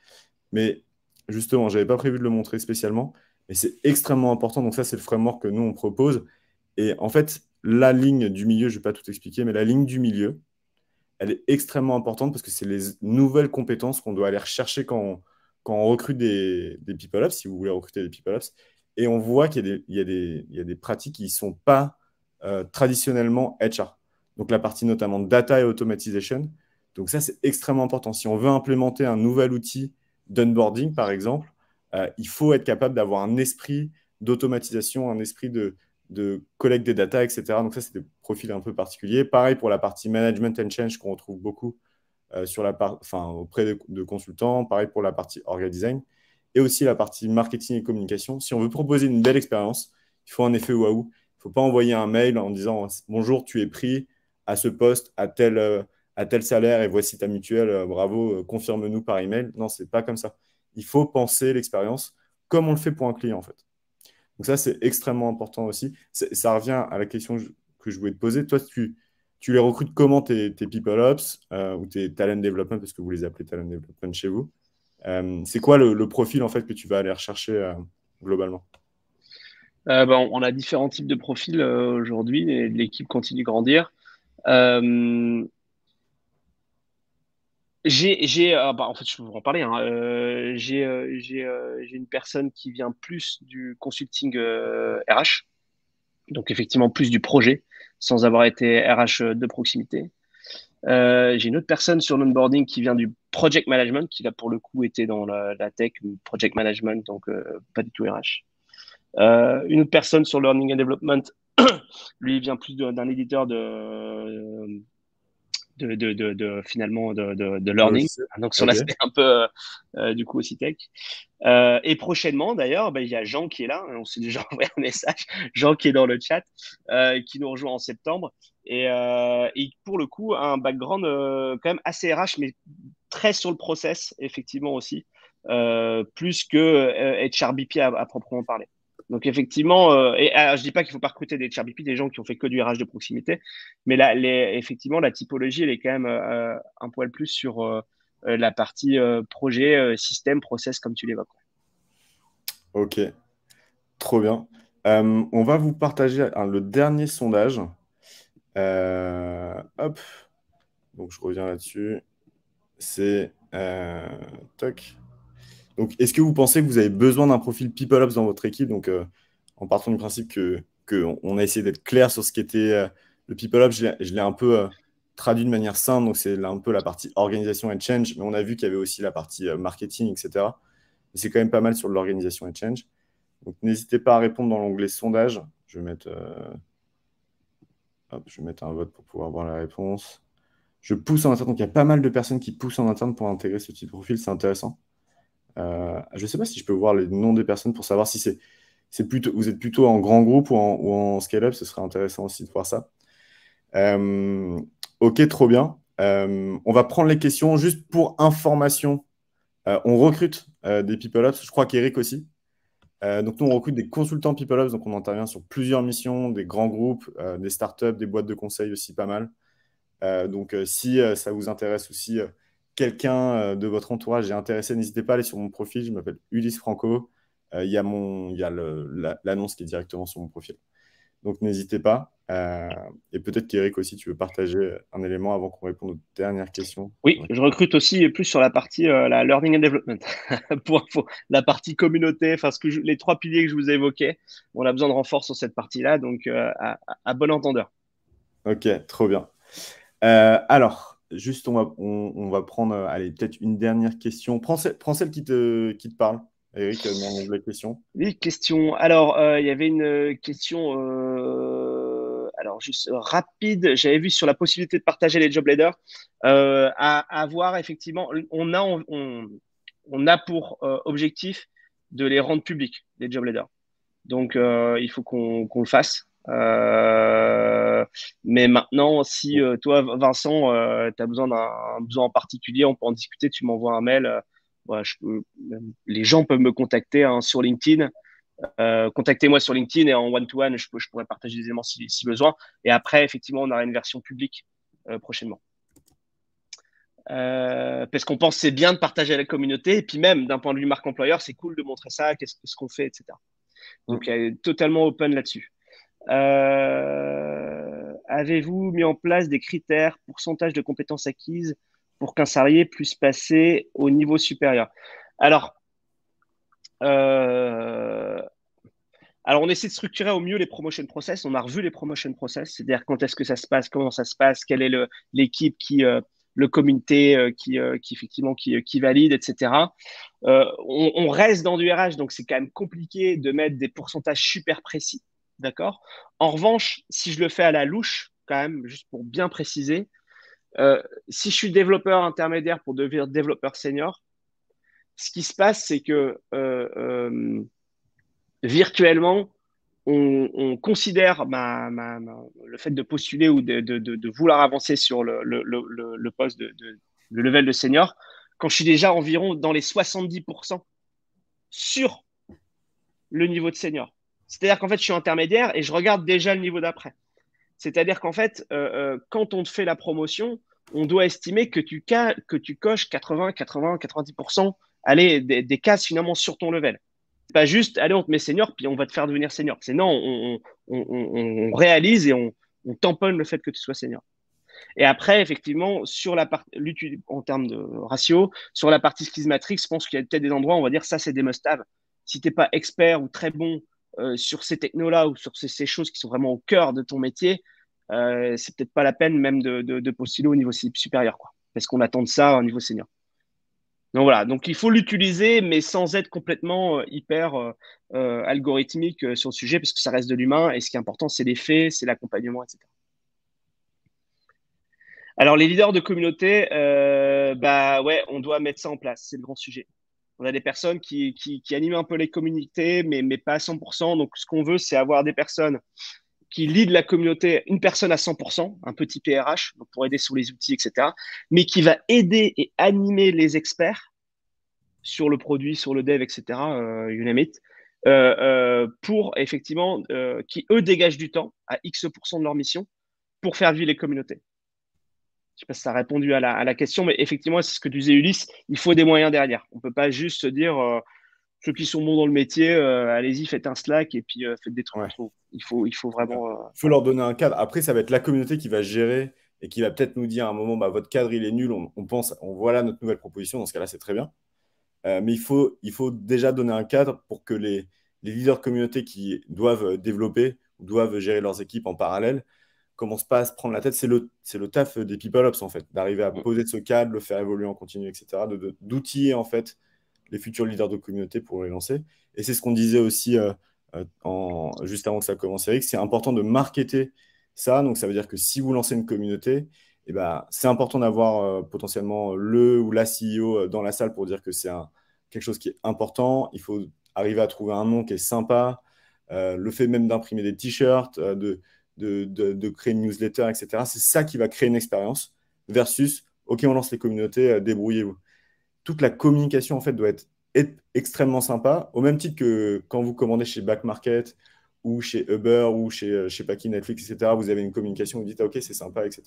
mais justement, je n'avais pas prévu de le montrer spécialement, mais c'est extrêmement important. Donc ça, c'est le framework que nous, on propose. Et en fait, la ligne du milieu, je ne vais pas tout expliquer, mais la ligne du milieu, elle est extrêmement importante parce que c'est les nouvelles compétences qu'on doit aller rechercher quand on recrute des people ops, si vous voulez recruter des people ops. Et on voit qu'il y a des pratiques qui ne sont pas traditionnellement HR. Donc la partie notamment data et automatisation. Donc ça, c'est extrêmement important. Si on veut implémenter un nouvel outil d'onboarding, par exemple, il faut être capable d'avoir un esprit d'automatisation, un esprit de collecte des data, etc. Donc ça, c'est des profils un peu particuliers. Pareil pour la partie management and change qu'on retrouve beaucoup auprès de consultants. Pareil pour la partie orga design. Et aussi la partie marketing et communication. Si on veut proposer une belle expérience, il faut un effet waouh. Il ne faut pas envoyer un mail en disant bonjour, tu es pris à ce poste, à tel salaire et voici ta mutuelle, bravo, confirme-nous par email. Non, c'est pas comme ça. Il faut penser l'expérience comme on le fait pour un client en fait. Donc ça, c'est extrêmement important aussi. Ça revient à la question que je voulais te poser. Toi, tu les recrutes comment tes people ops ou tes talent development, parce que vous les appelez talent development chez vous. C'est quoi le profil en fait que tu vas aller rechercher globalement? On a différents types de profils aujourd'hui et l'équipe continue de grandir. Euh, en fait, je peux vous en parler. Hein. J'ai une personne qui vient plus du consulting RH, donc effectivement plus du projet, sans avoir été RH de proximité. J'ai une autre personne sur l'onboarding qui vient du project management, qui là pour le coup était dans la tech, ou project management, donc pas du tout RH. Une autre personne sur learning and development, lui il vient plus d'un éditeur finalement de Un learning, logiciel. donc sur Ok. l'aspect un peu du coup aussi tech. Et prochainement, d'ailleurs, il y a Jean qui est là, on s'est déjà envoyé un message, Jean qui est dans le chat, qui nous rejoint en septembre, et pour le coup, un background quand même assez RH, mais très sur le process, effectivement aussi, plus que HRBP à proprement parler. Donc effectivement, je dis pas qu'il faut pas recruter des HRBP, des gens qui ont fait que du RH de proximité, mais là, effectivement, la typologie, elle est quand même un poil plus sur la partie projet, système, process, comme tu l'évoques. Ok. Trop bien. On va vous partager le dernier sondage. Hop. Donc, je reviens là-dessus. C'est toc. Donc, est-ce que vous pensez que vous avez besoin d'un profil PeopleOps dans votre équipe? Donc, en partant du principe on a essayé d'être clair sur ce qu'était le PeopleOps, je l'ai un peu traduit de manière simple. Donc, c'est un peu la partie organisation et change. Mais on a vu qu'il y avait aussi la partie marketing, etc. Mais c'est quand même pas mal sur l'organisation et change. Donc, n'hésitez pas à répondre dans l'onglet sondage. Je vais mettre un vote pour pouvoir voir la réponse. Je pousse en interne. Donc, il y a pas mal de personnes qui poussent en interne pour intégrer ce type de profil. C'est intéressant. Je ne sais pas si je peux voir les noms des personnes pour savoir si c'est plutôt, vous êtes plutôt en grand groupe ou en scale-up. Ce serait intéressant aussi de voir ça. Ok, trop bien. On va prendre les questions juste pour information. On recrute des PeopleOps. Je crois qu'Eric aussi. Donc, nous, on recrute des consultants PeopleOps. Donc, on intervient sur plusieurs missions, des grands groupes, des startups, des boîtes de conseil aussi pas mal. Donc, si ça vous intéresse aussi, quelqu'un de votre entourage est intéressé, n'hésitez pas à aller sur mon profil. Je m'appelle Ulysse Franco. Il y a l'annonce qui est directement sur mon profil. Donc, n'hésitez pas. Et peut-être qu'Eric aussi, tu veux partager un élément avant qu'on réponde aux dernières questions. Oui, Ouais. je recrute aussi plus sur la partie la learning and development, pour info, la partie communauté, enfin les trois piliers que je vous ai évoqués. On a besoin de renfort sur cette partie-là, donc à bon entendeur. Ok, trop bien. Alors, juste, on va prendre, allez, peut-être une dernière question. Prends celle qui te parle, Eric, dans l'onglet questions. Oui, question. Alors, il y avait une question, alors juste rapide. J'avais vu sur la possibilité de partager les job leaders, à voir effectivement. On a pour objectif de les rendre publics, les job leaders. Donc, il faut qu'on le fasse. Mais maintenant, si toi, Vincent, tu as besoin d'un besoin en particulier, on peut en discuter. Tu m'envoies un mail. Ouais, les gens peuvent me contacter hein, sur LinkedIn. Contactez-moi sur LinkedIn et en one-to-one, je pourrais partager des éléments si besoin. Et après, effectivement, on aura une version publique prochainement. Parce qu'on pense que c'est bien de partager à la communauté. Et puis même, d'un point de vue marque employeur, c'est cool de montrer ça, qu'est-ce qu'on fait, etc. Donc, Mm. totalement open là-dessus. Avez-vous mis en place des critères, pourcentage de compétences acquises pour qu'un salarié puisse passer au niveau supérieur? Alors, euh, on essaie de structurer au mieux les promotion process. On a revu les promotion process, c'est-à-dire quand est-ce que ça se passe, comment ça se passe, quelle est l'équipe le comité qui effectivement qui valide, etc. On reste dans du RH, donc c'est quand même compliqué de mettre des pourcentages super précis, d'accord? En revanche, si je le fais à la louche, quand même, juste pour bien préciser, si je suis développeur intermédiaire pour devenir développeur senior, ce qui se passe, c'est que virtuellement, on considère le fait de postuler ou de vouloir avancer sur le poste le level de senior quand je suis déjà environ dans les 70% sur le niveau de senior. C'est-à-dire qu'en fait, je suis intermédiaire et je regarde déjà le niveau d'après. C'est-à-dire qu'en fait, quand on te fait la promotion, on doit estimer que tu coches 80, 80, 90%, allez, des cases finalement sur ton level. C'est pas juste, allez, on te met senior, puis on va te faire devenir senior. C'est non, on réalise et on tamponne le fait que tu sois senior. Et après, effectivement, sur la partie, en termes de ratio, sur la partie schismatrix, je pense qu'il y a peut-être des endroits où on va dire ça, c'est des must-have. Si tu n'es pas expert ou très bon sur ces technos-là ou sur ces choses qui sont vraiment au cœur de ton métier, c'est peut-être pas la peine même de postuler au niveau supérieur, quoi. Parce qu'on attend de ça au niveau senior. Donc voilà, donc il faut l'utiliser, mais sans être complètement hyper algorithmique sur le sujet, parce que ça reste de l'humain, et ce qui est important, c'est les faits, c'est l'accompagnement, etc. Alors, les leaders de communauté, bah ouais, on doit mettre ça en place. C'est le grand sujet. On a des personnes qui animent un peu les communautés, mais pas à 100%. Donc, ce qu'on veut, c'est avoir des personnes qui lead la communauté, une personne à 100%, un petit PRH, donc pour aider sur les outils, etc., mais qui va aider et animer les experts sur le produit, sur le dev, etc., you name it, pour effectivement, qui eux dégagent du temps à X% de leur mission pour faire vivre les communautés. Je ne sais pas si ça a répondu à la question, mais effectivement, c'est ce que tu disais, Ulysse, il faut des moyens derrière. On ne peut pas juste se dire, ceux qui sont bons dans le métier, allez-y, faites un Slack et puis faites des trucs Ouais. entre vous. Il faut vraiment. Il faut Voilà. leur donner un cadre. Après, ça va être la communauté qui va gérer et qui va peut-être nous dire à un moment, bah, votre cadre, il est nul, on pense, on voit là notre nouvelle proposition. Dans ce cas-là, c'est très bien. Mais il faut déjà donner un cadre pour que les leaders communauté qui doivent développer ou doivent gérer leurs équipes en parallèle commencent pas à se prendre la tête. C'est le taf des people ops, en fait, d'arriver à poser ce cadre, le faire évoluer en continu, etc., d'outiller, en fait, les futurs leaders de communauté pour les lancer. Et c'est ce qu'on disait aussi juste avant que ça commence, Eric, c'est important de marketer ça. Donc, ça veut dire que si vous lancez une communauté, eh ben, c'est important d'avoir potentiellement le ou la CEO dans la salle pour dire que c'est quelque chose qui est important. Il faut arriver à trouver un nom qui est sympa. Le fait même d'imprimer des t-shirts, de créer une newsletter, etc. C'est ça qui va créer une expérience versus, OK, on lance les communautés, débrouillez-vous. Toute la communication, en fait, doit être extrêmement sympa, au même titre que quand vous commandez chez Back Market ou chez Uber ou chez, je sais pas qui, Netflix, etc., vous avez une communication, vous dites, ah, OK, c'est sympa, etc.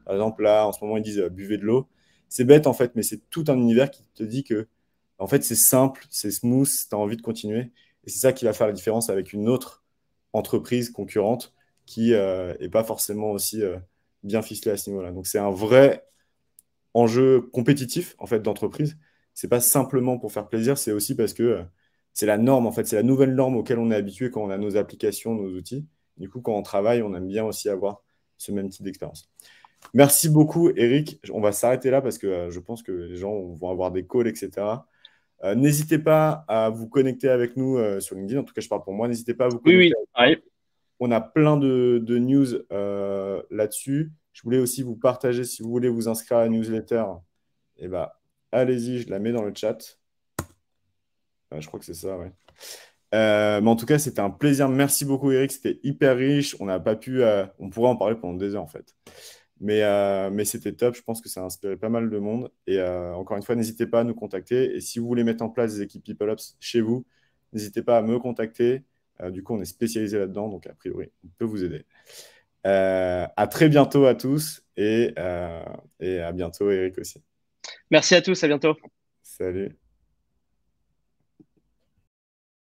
Par exemple, là, en ce moment, ils disent, buvez de l'eau. C'est bête, en fait, mais c'est tout un univers qui te dit que, en fait, c'est simple, c'est smooth, tu as envie de continuer. Et c'est ça qui va faire la différence avec une autre entreprise concurrente qui n'est pas forcément aussi bien ficelée à ce niveau-là. Donc, c'est un vrai enjeu compétitif en fait d'entreprise. C'est pas simplement pour faire plaisir, c'est aussi parce que c'est la norme en fait, c'est la nouvelle norme auquel on est habitué quand on a nos applications, nos outils. Du coup, quand on travaille, on aime bien aussi avoir ce même type d'expérience. Merci beaucoup, Eric. On va s'arrêter là parce que je pense que les gens vont avoir des calls, etc. N'hésitez pas à vous connecter avec nous sur LinkedIn. En tout cas, je parle pour moi. N'hésitez pas à vous Oui, connecter oui, avec moi. ouais. On a plein de news là-dessus. Je voulais aussi vous partager, si vous voulez vous inscrire à la newsletter, eh ben, allez-y, je la mets dans le chat. Je crois que c'est ça, ouais. Mais en tout cas, c'était un plaisir. Merci beaucoup, Eric. C'était hyper riche. On n'a pas pu, on pourrait en parler pendant des heures, en fait. Mais c'était top. Je pense que ça a inspiré pas mal de monde. Et encore une fois, n'hésitez pas à nous contacter. Et si vous voulez mettre en place des équipes PeopleOps chez vous, n'hésitez pas à me contacter. Du coup, on est spécialisé là-dedans. Donc, a priori, on peut vous aider. À très bientôt à tous et à bientôt, Eric aussi. Merci à tous, à bientôt. Salut.